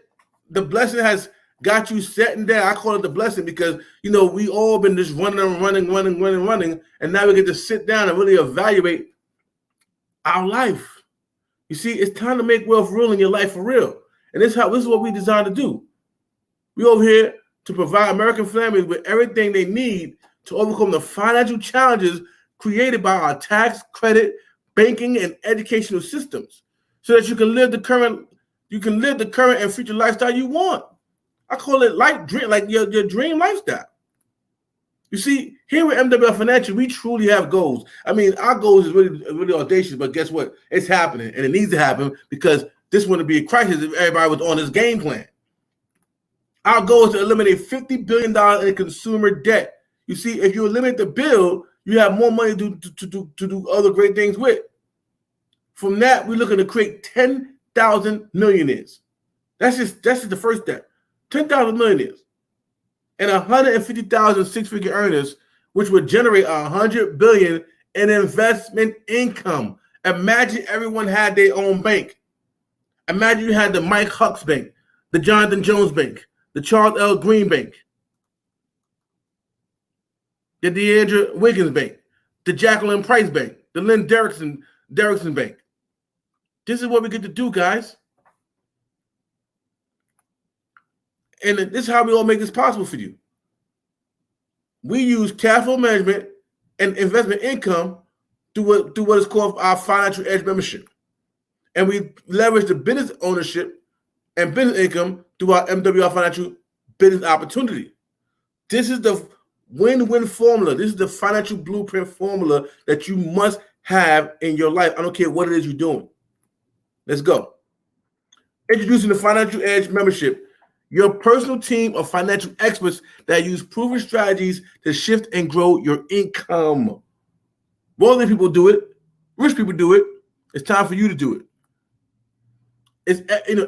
the blessing has got you sitting down, I call it the blessing because, we all been just running, and now we get to sit down and really evaluate our life. You see, it's time to make wealth real in your life for real. And this is what we designed to do. We over here to provide American families with everything they need to overcome the financial challenges created by our tax, credit, banking, and educational systems, so that you can live the current and future lifestyle you want. I call it like your dream lifestyle. You see, here with MWR Financial, we truly have goals. I mean, our goals is really audacious, but guess what? It's happening, and it needs to happen because this wouldn't be a crisis if everybody was on this game plan. Our goal is to eliminate $50 billion in consumer debt. You see, if you eliminate the bill, you have more money to do other great things with. From that, we're looking to create 10,000 millionaires. That's just the first step. 10,000 millionaires. And 150,000 six-figure earners, which would generate $100 billion in investment income. Imagine everyone had their own bank. Imagine you had the Mike Huck's Bank, the Jonathan Jones Bank, the Charles L. Green Bank, the DeAndre Wiggins Bank, the Jacqueline Price Bank, the Lynn Derrickson Bank. This is what we get to do, guys. And this is how we all make this possible for you. We use cash flow management and investment income through what is called our Financial Edge membership. And we leverage the business ownership and business income through our MWR Financial Business Opportunity. This is the win-win formula. This is the financial blueprint formula that you must have in your life. I don't care what it is you're doing. Let's go. Introducing the Financial Edge membership. Your personal team of financial experts that use proven strategies to shift and grow your income. Wealthy people do it. Rich people do it. It's time for you to do it. It's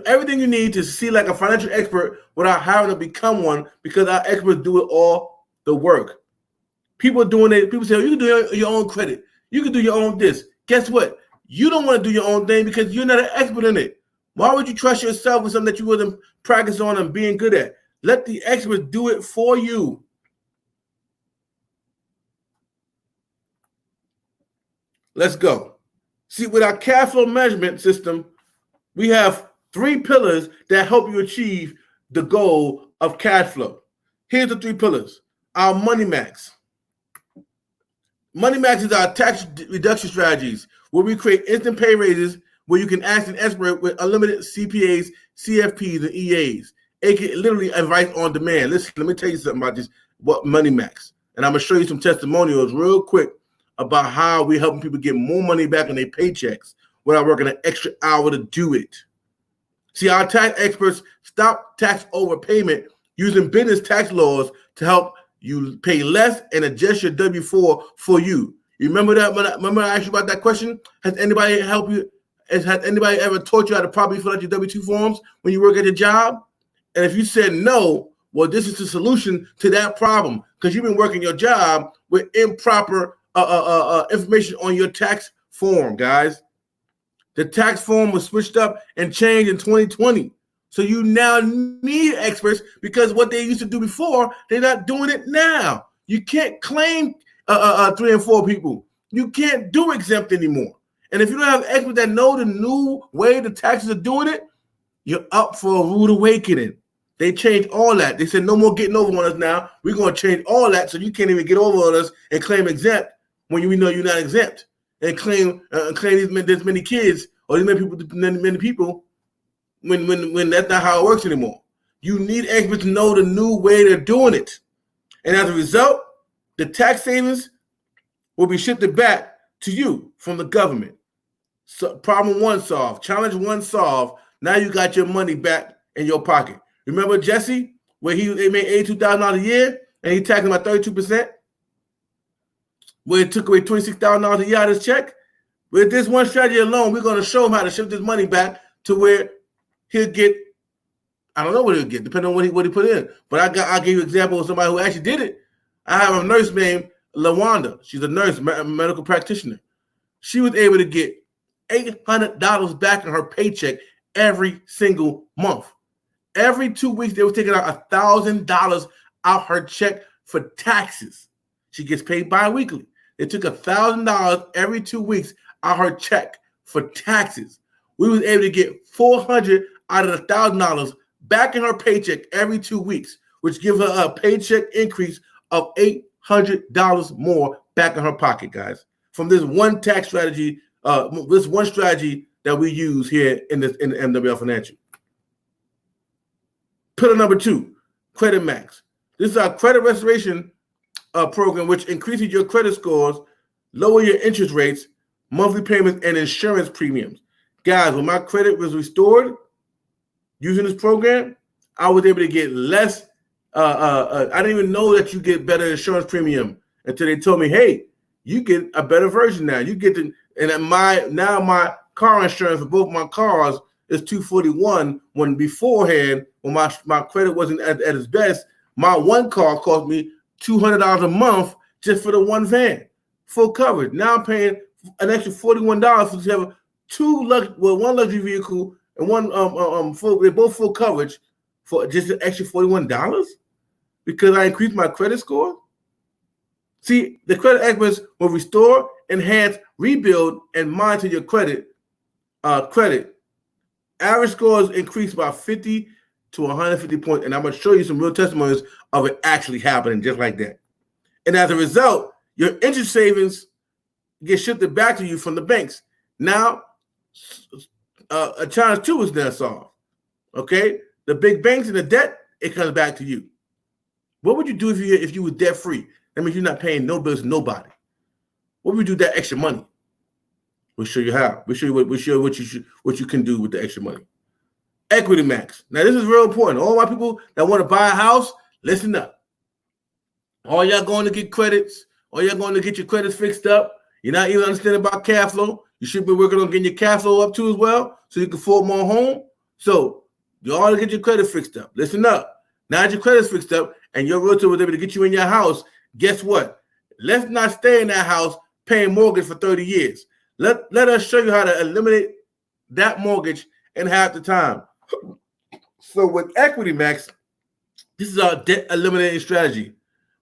everything you need to see like a financial expert without having to become one, because our experts do it all the work. People are doing it. People say, oh, you can do your own credit. You can do your own this. Guess what? You don't want to do your own thing because you're not an expert in it. Why would you trust yourself with something that you wasn't practicing on and being good at? Let the experts do it for you. Let's go. See, with our cash flow management system, we have 3 pillars that help you achieve the goal of cash flow. Here's the 3 pillars. our Money Max. Money Max is our tax reduction strategies where we create instant pay raises where you can ask an expert with unlimited CPAs, CFPs, and EAs. aka literally advice on demand. Listen, let me tell you something about this, what Money Max. And I'm going to show you some testimonials real quick about how we're helping people get more money back on their paychecks without working an extra hour to do it. See, our tax experts stop tax overpayment using business tax laws to help you pay less and adjust your W-4 for you. You remember that? Remember I asked you about that question? Has anybody helped you? Has anybody ever taught you how to properly fill out your W-2 forms when you work at your job? And if you said no, well, this is the solution to that problem because you've been working your job with improper information on your tax form, guys. The tax form was switched up and changed in 2020. So you now need experts because what they used to do before, they're not doing it now. You can't claim 3 and 4 people. You can't do exempt anymore. And if you don't have experts that know the new way the taxes are doing it, you're up for a rude awakening. They changed all that. They said no more getting over on us now. We're going to change all that so you can't even get over on us and claim exempt when we know you're not exempt. And claim this many kids or this many people when that's not how it works anymore. You need experts to know the new way they're doing it. And as a result, the tax savings will be shifted back to you from the government. So problem 1 solved. Challenge 1 solved. Now you got your money back in your pocket. Remember Jesse, where he made $82,000 a year and he taxed him at 32%? Where it took away $26,000 a year out of his check? With this one strategy alone, we're going to show him how to shift this money back to where he'll get, I don't know what he'll get, depending on what he put in. But I'll give you an example of somebody who actually did it. I have a nurse named LaWanda. She's a nurse, medical practitioner. She was able to get $800 back in her paycheck every single month. Every 2 weeks, they were taking out $1,000 out her check for taxes. She gets paid bi-weekly. They took $1,000 every 2 weeks out her check for taxes. We was able to get $400 out of the $1,000 back in her paycheck every 2 weeks, which gives her a paycheck increase of $800 more back in her pocket, guys. From this one tax strategy, this one strategy that we use here in MWR Financial. Pillar number 2, Credit Max. This is our credit restoration program, which increases your credit scores, lower your interest rates, monthly payments, and insurance premiums. Guys, when my credit was restored using this program, I was able to get less. I didn't even know that you get better insurance premium until they told me, hey, you get a better version now. You get the, and my car insurance for both my cars is $241 when beforehand, when my credit wasn't at its best, my one car cost me $200 a month just for the one van, full coverage. Now I'm paying an extra $41 to have one luxury vehicle and one they're both full coverage for just an extra $41 because I increased my credit score. See, the credit experts will restore, enhance, rebuild, and monitor your credit. Average scores increase by 50 to 150 points, and I'm going to show you some real testimonies of it actually happening just like that. And as a result, your interest savings get shifted back to you from the banks. Now, a challenge 2 is now solved. Okay, the big banks and the debt, it comes back to you. What would you do if you were debt free? That means you're not paying no bills to nobody. What would you do with that extra money? We'll show you how. We'll show you what you can do with the extra money. Equity Max. Now this is real important. All my people that want to buy a house, listen up. All y'all going to get credits. All y'all going to get your credits fixed up. You're not even understanding about cash flow. You should be working on getting your cash flow up too as well, so you can afford more home. So you ought to get your credit fixed up. Listen up. Now that your credit's fixed up and your realtor was able to get you in your house, guess what? Let's not stay in that house paying mortgage for 30 years. Let us show you how to eliminate that mortgage in half the time. So with Equity Max, this is our debt eliminating strategy.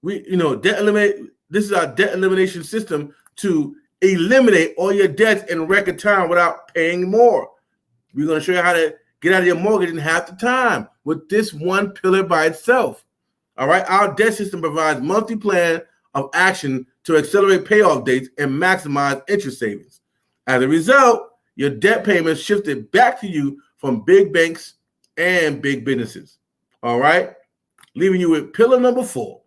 This is our debt elimination system to eliminate all your debts in record time without paying more. We're going to show you how to get out of your mortgage in half the time with this one pillar by itself. All right. Our debt system provides monthly plan of action to accelerate payoff dates and maximize interest savings. As a result, your debt payments shifted back to you from big banks and big businesses. All right. Leaving you with pillar number 4,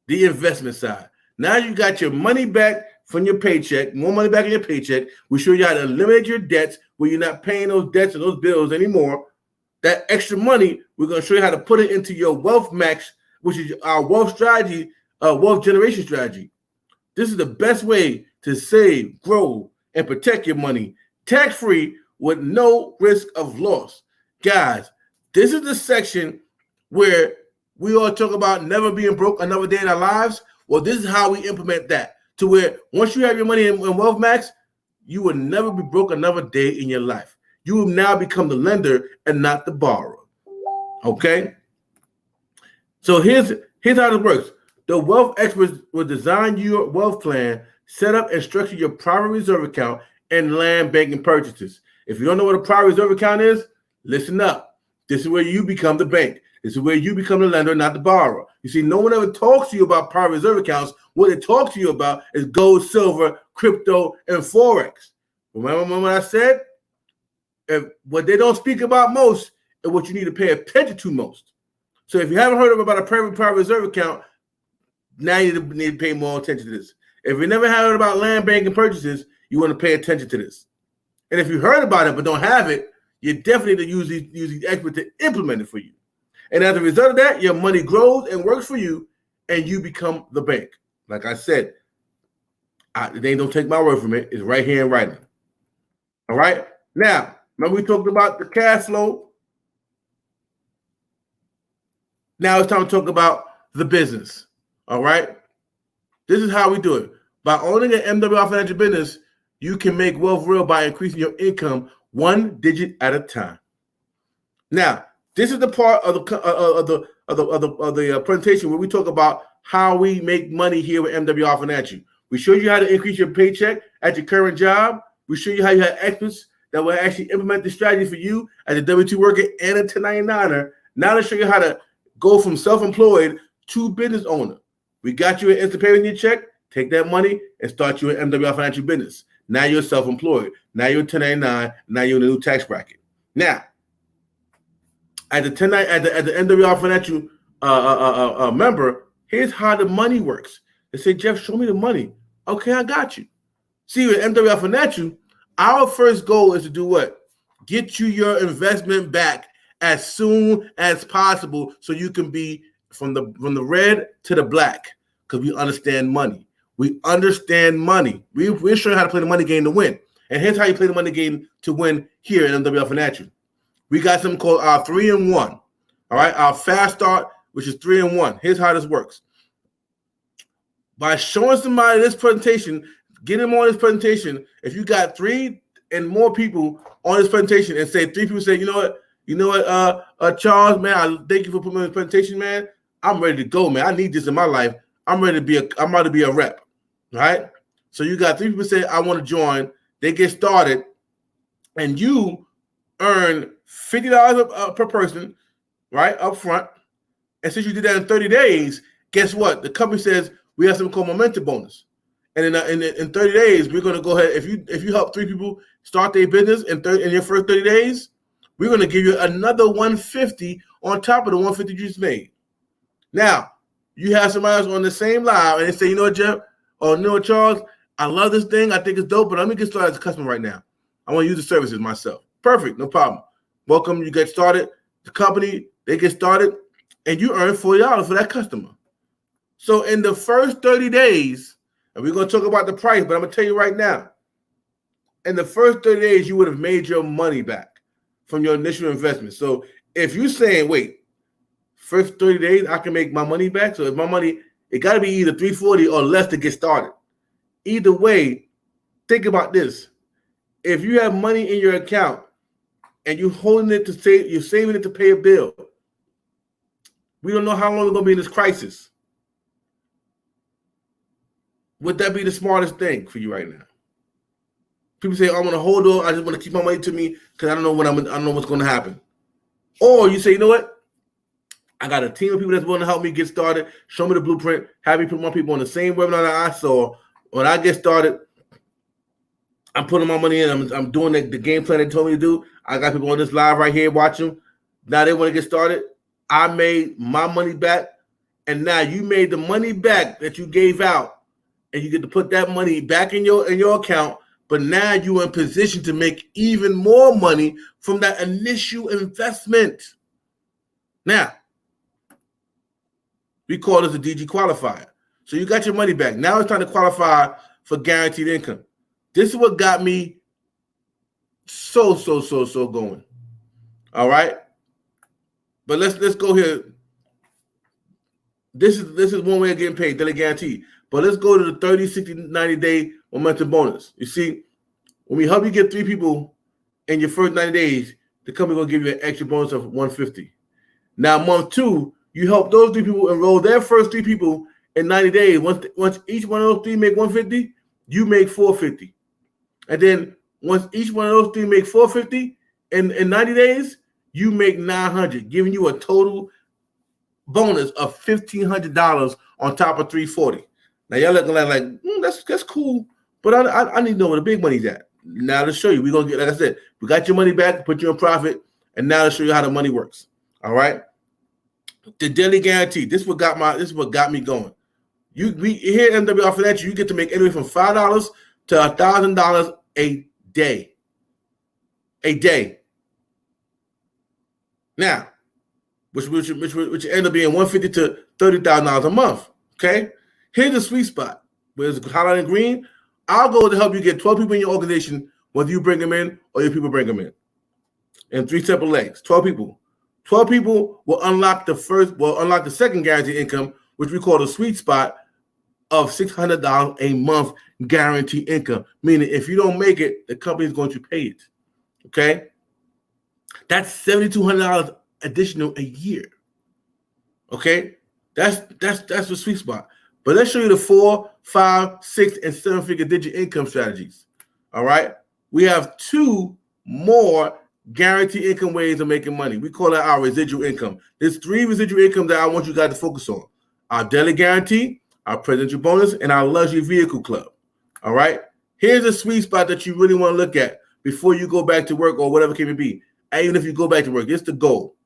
the investment side. Now you got your money back from your paycheck, more money back in your paycheck. We show you how to eliminate your debts where you're not paying those debts and those bills anymore. That extra money, we're going to show you how to put it into your wealth max, which is our wealth strategy, wealth generation strategy. This is the best way to save, grow, and protect your money tax-free with no risk of loss. Guys, this is the section where we all talk about never being broke another day in our lives. Well, this is how we implement that to where once you have your money in Wealth Max, you will never be broke another day in your life. You will now become the lender and not the borrower. Okay? So here's how this works. The wealth experts will design your wealth plan, set up and structure your private reserve account and land banking purchases. If you don't know what a private reserve account is, listen up. This is where you become the bank. This is where you become the lender, not the borrower. You see, no one ever talks to you about private reserve accounts. What they talk to you about is gold, silver, crypto, and Forex. Remember what I said? What they don't speak about most is what you need to pay attention to most. So if you haven't heard about a private reserve account, now you need to pay more attention to this. If you never heard about land banking purchases, you want to pay attention to this. And if you heard about it but don't have it, you definitely need to use these experts to implement it for you. And as a result of that, your money grows and works for you, and you become the bank. Like I said, they don't take my word from it. It's right here and right now. All right? Now, remember we talked about the cash flow. Now it's time to talk about the business. All right? This is how we do it. By owning an MWR Financial business, you can make wealth real by increasing your income one digit at a time. Now, this is the part of the presentation where we talk about how we make money here with MWR Financial. We show you how to increase your paycheck at your current job. We show you how you have experts that will actually implement the strategy for you as a W-2 worker and a 1099er. Now let's show you how to go from self-employed to business owner. We got you an instant payment in your check. Take that money and start you an MWR Financial business. Now you're self-employed. Now you're 1099. Now you're in a new tax bracket. Now, at the MWR Financial member, here's how the money works. They say, Jeff, show me the money. Okay, I got you. See, with MWR Financial, our first goal is to do what? Get you your investment back as soon as possible so you can be from the red to the black because we understand money. We understand money. We're showing how to play the money game to win. And here's how you play the money game to win here at MWR Financial. We got something called our 3-in-1. All right, our fast start, which is 3-in-1. Here's how this works. By showing somebody this presentation, get them on this presentation. If you got 3 and more people on this presentation and say 3 people say, you know what, Charles, man, I thank you for putting me on this presentation, man. I'm ready to go, man. I need this in my life. I'm ready to be a rep. Right? So you got 3 people say, I want to join. They get started, and you earn $50 per person, right, up front. And since you did that in 30 days, guess what? The company says we have something called momentum bonus. And in 30 days, we're going to go ahead. If you help 3 people start their business in your first 30 days, we're going to give you another $150 on top of the $150 you just made. Now, you have somebody else on the same live, and they say, you know what, Jeff, or you know what, Charles, I love this thing. I think it's dope, but let me get started as a customer right now. I want to use the services myself. Perfect, no problem. Welcome, you get started. The company, they get started, and you earn $40 for that customer. So in the first 30 days, and we're going to talk about the price, but I'm going to tell you right now, in the first 30 days, you would have made your money back from your initial investment. So if you're saying, wait, first 30 days, I can make my money back. So if my money, it got to be either $340 or less to get started. Either way, think about this. If you have money in your account and you're holding it to save, you're saving it to pay a bill, we don't know how long we're going to be in this crisis. Would that be the smartest thing for you right now? People say, I want to hold on. I just want to keep my money to me because I don't know what's going to happen. Or you say, you know what? I got a team of people that's willing to help me get started, show me the blueprint, have me put more people on the same webinar that I saw. When I get started, I'm putting my money in. I'm doing the game plan they told me to do. I got people on this live right here watching. Now they want to get started. I made my money back, and now you made the money back that you gave out, and you get to put that money back in your account. But now you're in position to make even more money from that initial investment. Now, we call this a DG qualifier. So you got your money back. Now it's time to qualify for guaranteed income. This is what got me so going. All right. But let's go here. This is one way of getting paid, daily guarantee. But let's go to the 30, 60, 90-day momentum bonus. You see, when we help you get 3 people in your first 90 days, the company will give you an extra bonus of $150. Now, month 2, you help those 3 people enroll their first 3 people in 90 days. Once each one of those 3 make $150, you make $450. And then once each one of those 3 make $450 in 90 days, you make $900, giving you a total bonus of $1,500 on top of $340. Now y'all looking like that's cool, but I need to know where the big money's at. Now to show you, we're gonna get, like I said, we got your money back, put you in profit, and now to show you how the money works. All right, the daily guarantee. This is what got me going. We here at MWR Financial, you get to make anywhere from $5 to $1,000 a day. A day. Now, which end up being $150,000 to $30,000 a month. Okay, here's the sweet spot. Where it's highlighted in green. I'll go to help you get 12 people in your organization, whether you bring them in or your people bring them in 3 separate legs. 12 people. 12 people will unlock the second guaranteed income, which we call the sweet spot of $600 a month guaranteed income. Meaning, if you don't make it, the company is going to pay it. Okay, that's $7,200 additional a year. Okay, that's the sweet spot. But let's show you the 4, 5, 6, and 7-figure digit income strategies. All right, we have 2 more guaranteed income ways of making money. We call that our residual income. There's 3 residual income that I want you guys to focus on: our daily guarantee, our presidential bonus, and our luxury vehicle club. All right, here's a sweet spot that you really want to look at before you go back to work or whatever it may be. And even if you go back to work, it's the goal.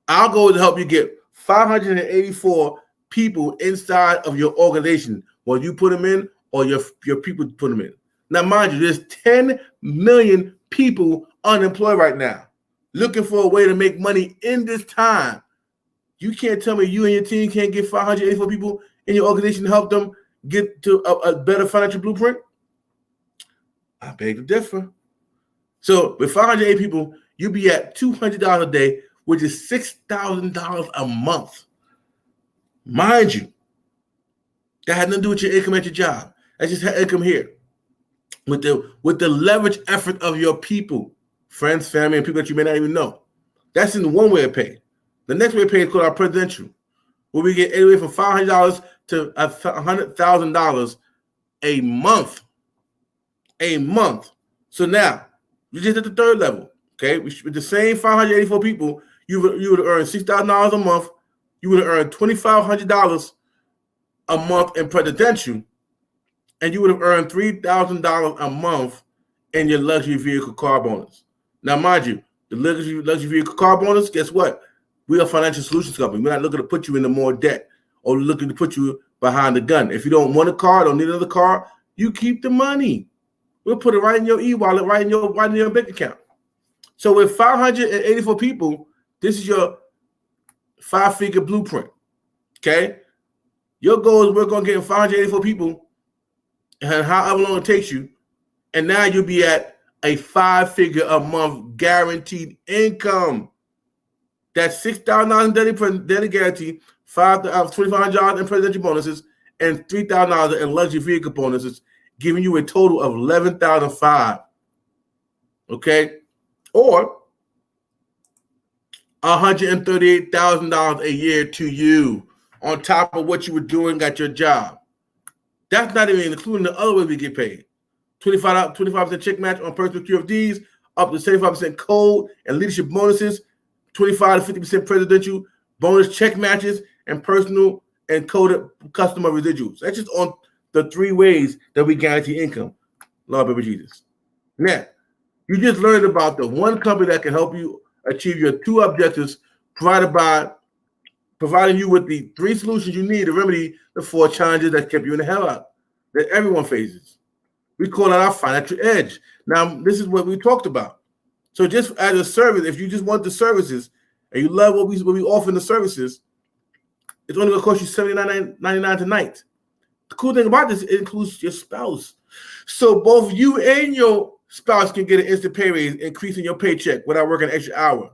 Our goal is to help you get 584 people inside of your organization, whether you put them in or your people put them in. Now, mind you, there's 10 million people unemployed right now, looking for a way to make money in this time. You can't tell me you and your team can't get 584 people in your organization to help them get to a better financial blueprint? I beg to differ. So with 508 people, you'll be at $200 a day, which is $6,000 a month. Mind you, that had nothing to do with your income at your job. That's just income here. With the leverage effort of your people, friends, family, and people that you may not even know. That's in one way of pay. The next way of pay is called our presidential, where we get anywhere from $500 to $100,000 a month. A month. So now, you just at the 3rd level. Okay, with the same 584 people, you would earn $6,000 a month. You would earn $2,500 a month in presidential, and you would have earned $3,000 a month in your luxury vehicle car bonus. Now, mind you, the luxury vehicle car bonus, guess what? We are a financial solutions company. We're not looking to put you into more debt or looking to put you behind the gun. If you don't want a car, don't need another car, you keep the money. We'll put it right in your e-wallet, right in your bank account. So with 584 people, this is your 5-figure blueprint. Okay? Your goal is we're going to get 584 people and however long it takes you, and now you'll be at a 5-figure a month guaranteed income. That's $6,000 in daily guarantee, $2,500 in presidential bonuses, and $3,000 in luxury vehicle bonuses, giving you a total of $11,500. Okay? Or $138,000 a year to you on top of what you were doing at your job. That's not even including the other way we get paid. 25% check match on personal QFDs, up to 75% code and leadership bonuses, 25 to 50% presidential bonus check matches, and personal and coded customer residuals. That's just on the 3 ways that we guarantee income. Lord, baby Jesus. Now, you just learned about the one company that can help you achieve your 2 objectives, providing you with the 3 solutions you need to remedy the 4 challenges that kept you in the hell out that everyone faces. We call it our financial edge. Now, this is what we talked about. So just as a service, if you just want the services and you love what we offer in the services, it's only going to cost you $79.99 tonight. The cool thing about this, it includes your spouse. So both you and your spouse can get an instant pay raise, increasing your paycheck without working an extra hour.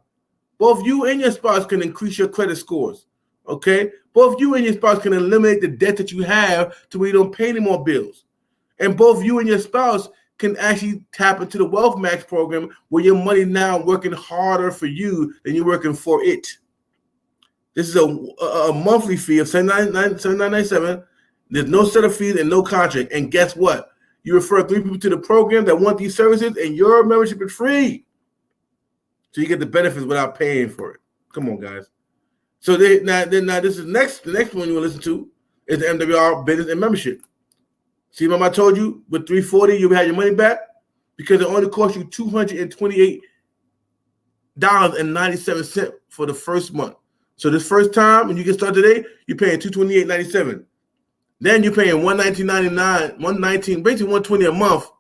Both you and your spouse can increase your credit scores. Okay? Both you and your spouse can eliminate the debt that you have to where you don't pay any more bills. And both you and your spouse can actually tap into the Wealth Max program where your money now working harder for you than you're working for it. This is a monthly fee of $79.97. There's no setup fees and no contract. And guess what? You refer 3 people to the program that want these services, and your membership is free. So you get the benefits without paying for it. Come on, guys. So now this is the next one you will listen to is the MWR Business and Membership. See, remember I told you with $340 you'll have your money back because it only cost you $228.97 for the first month. So this first time when you get started today, you're paying $228.97. Then you're paying $119.99, basically $120 a month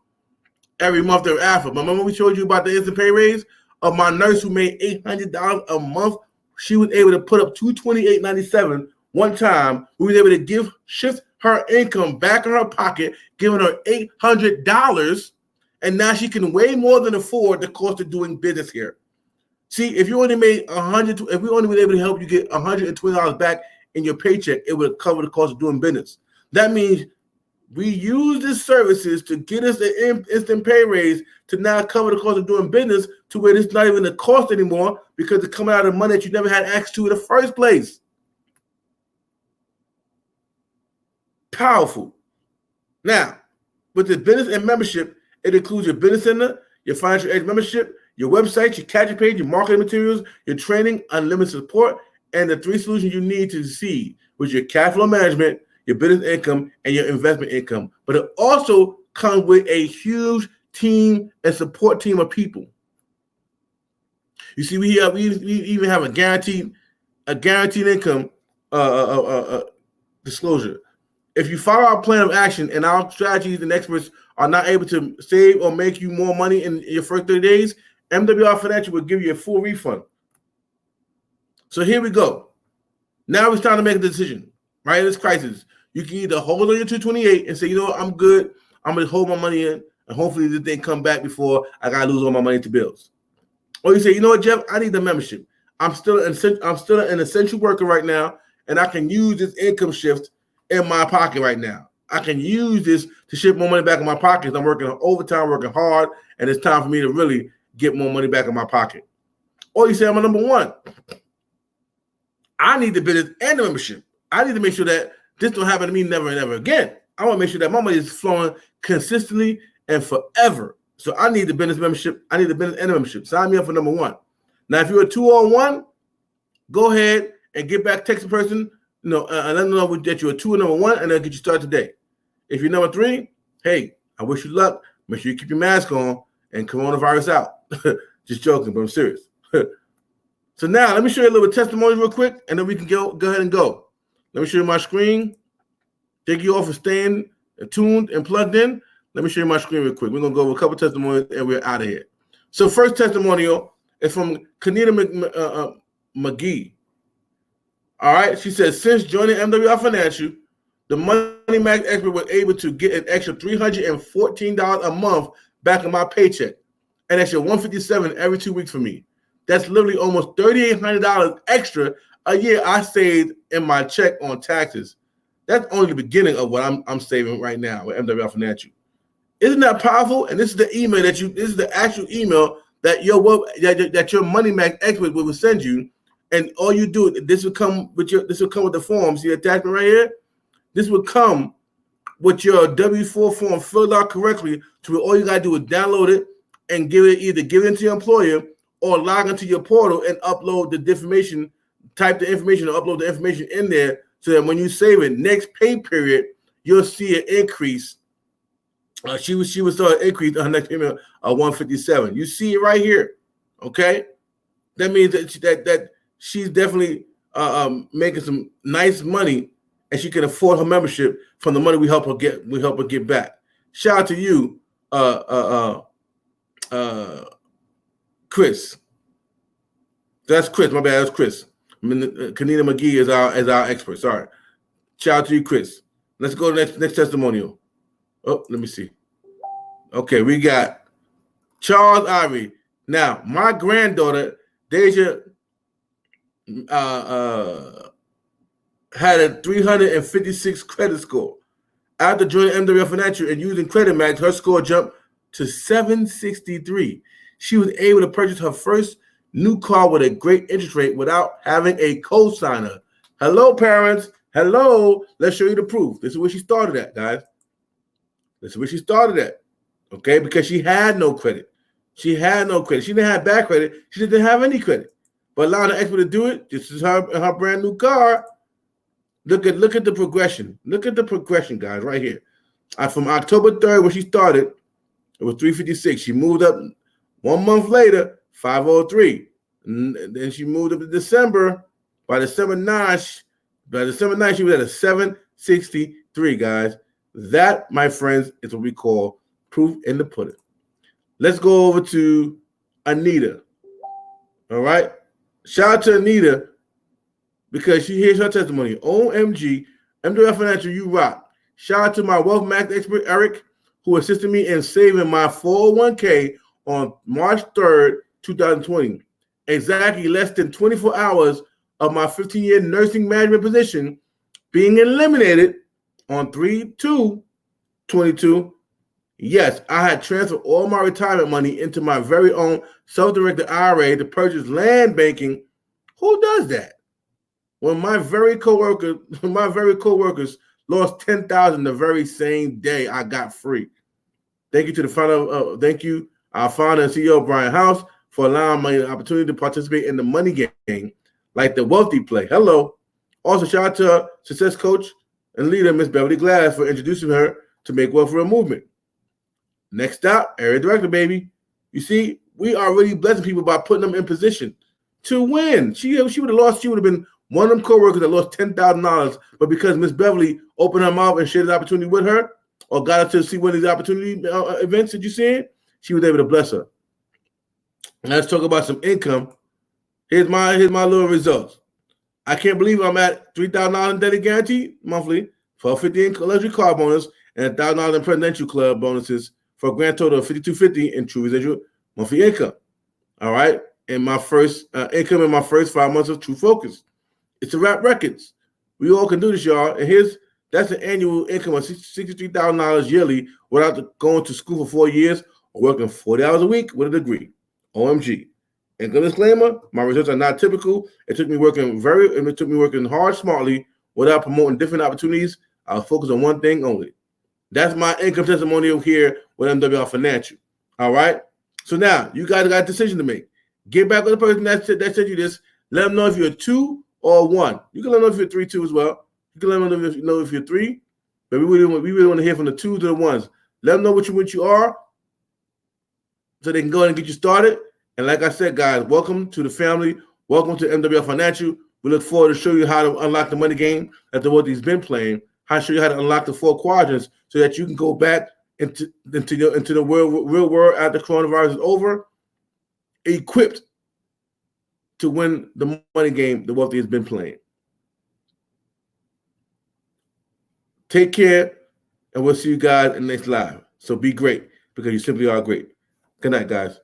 every month thereafter. But remember we showed you about the instant pay raise of my nurse who made $800 a month? She was able to put up $228.97 one time. We was able to shift her income back in her pocket, giving her $800, and now she can way more than afford the cost of doing business here. See, if you only made if we only were able to help you get $120 back in your paycheck, it would cover the cost of doing business. That means we use these services to get us an instant pay raise to now cover the cost of doing business to where it's not even a cost anymore because it's coming out of money that you never had access to in the first place. Powerful. Now, with the business and membership, it includes your business center, your financial edge membership, your website, your catch page, your marketing materials, your training, unlimited support, and the 3 solutions you need to succeed, which is your cash flow management, your business income, and your investment income. But it also comes with a huge team and support team of people. You see, we even have a guaranteed income disclosure. If you follow our plan of action and our strategies and experts are not able to save or make you more money in your first 30 days, MWR Financial will give you a full refund. So here we go. Now it's time to make a decision, right? In this crisis, you can either hold on your 228 and say, you know what, I'm good. I'm going to hold my money in, and hopefully this thing come back before I got to lose all my money to bills. Or you say, you know what, Jeff, I need the membership. I'm still an essential worker right now, and I can use this income shift in my pocket right now. I can use this to shift more money back in my pocket. I'm working overtime, working hard, and it's time for me to really get more money back in my pocket. Or you say, I'm a number 1. I need the business and the membership. I need to make sure that this don't happen to me never and ever again. I want to make sure that my money is flowing consistently and forever. So I need the business membership. I need the business and the membership. Sign me up for number 1. Now, if you're a 201, go ahead and get back, text the person, and let them know that you're a 2 and number 1, and they'll get you started today. If you're number 3, hey, I wish you luck. Make sure you keep your mask on and coronavirus out. Just joking, but I'm serious. So now let me show you a little testimony real quick, and then we can go ahead and go. Let me show you my screen. Thank you all for staying tuned and plugged in. Let me show you my screen real quick. We're going to go over a couple testimonies, and we're out of here. So first testimonial is from Kanita McGee. All right. She says, since joining MWR Financial, the Money Max expert was able to get an extra $314 a month back in my paycheck. And that's your $157 every 2 weeks for me. That's literally almost $3,800 extra a year I saved in my check on taxes. That's only the beginning of what I'm saving right now with MWR Financial. Isn't that powerful? And this is the email this is the actual email that your Money Max expert will send you. And all you do, this will come with the form. See the attachment right here? This will come with your W-4 form filled out correctly to where all you gotta do is download it and either give it to your employer or log into your portal and upload the information type the information or upload the information in there so that when you save it, next pay period, you'll see an increase. She would start an increase on her next payment of 157. You see it right here. Okay, that means that she's definitely making some nice money, and she can afford her membership from the money we help her get. We help her get back. Shout out to you, Chris. That's Chris. My bad. That's Chris. Kanina McGee is our expert. Sorry. Shout out to you, Chris. Let's go to the next testimonial. Oh, let me see. Okay, we got Charles Ivy. Now, my granddaughter, Deja, had a 356 credit score. After joining MWR Financial and using Credit Max, her score jumped to 763. She was able to purchase her first new car with a great interest rate without having a co-signer. Hello, parents. Hello. Let's show you the proof. This is where she started at, guys. This is where she started at. Okay, because she had no credit. She had no credit. She didn't have bad credit. She didn't have any credit. But allowing the expert to do it, this is her brand new car. Look at the progression. Look at the progression, guys, right here. From October 3rd, when she started, it was 356. She moved up 1 month later, 503. And then she moved up to December. By December 9th, she was at a 763, guys. That, my friends, is what we call proof in the pudding. Let's go over to Anita. All right. Shout out to Anita because she hears her testimony. OMG, MWR Financial, you rock. Shout out to my Wealth Max expert, Eric, who assisted me in saving my 401k on March 3rd, 2020. Exactly less than 24 hours of my 15-year nursing management position being eliminated on 3/2/22. Yes, I had transferred all my retirement money into my very own self-directed IRA to purchase land banking. Who does that? When my very coworkers lost $10,000 the very same day I got free. Thank you to the founder. Thank you, our founder and CEO Brian House, for allowing me the opportunity to participate in the money game, like the wealthy play. Hello. Also, shout out to success coach and leader Miss Beverly Glass for introducing her to Make Wealth for a Movement. Next up, area director, baby. You see, we are really blessing people by putting them in position to win. She would have lost. She would have been one of them coworkers that lost $10,000, but because Miss Beverly opened her mouth and shared the opportunity with her, or got her to see one of these opportunity events that you see, she was able to bless her. Now let's talk about some income. Here's my little results. I can't believe I'm at $3,000 in daily guarantee monthly, $1,250 in luxury car bonus, and $1,000 in presidential club bonuses for a grand total of $5,250 in true residual monthly income. All right, and my first income in my first 5 months of True Focus. It's a rap records. We all can do this, y'all. And that's an annual income of $63,000 yearly without going to school for 4 years or working 40 hours a week with a degree. OMG. And good disclaimer, my results are not typical. It took me working hard, smartly, without promoting different opportunities. I'll focus on one thing only. That's my income testimonial here with MWR Financial. All right. So now you guys got a decision to make. Get back with the person that sent you this. Let them know if you're a 2 or 1. You can let them know if you're 3-2 as well. You can let them know if you're 3. But we really want to hear from the 2s to the 1s. Let them know what you are, so they can go ahead and get you started. And like I said, guys, welcome to the family. Welcome to MWR Financial. We look forward to show you how to unlock the money game that the world he's been playing. How to show you how to unlock the 4 quadrants so that you can go back into the real world after coronavirus is over, equipped to win the money game the wealthy has been playing. Take care, and we'll see you guys in the next live. So be great, because you simply are great. Good night, guys.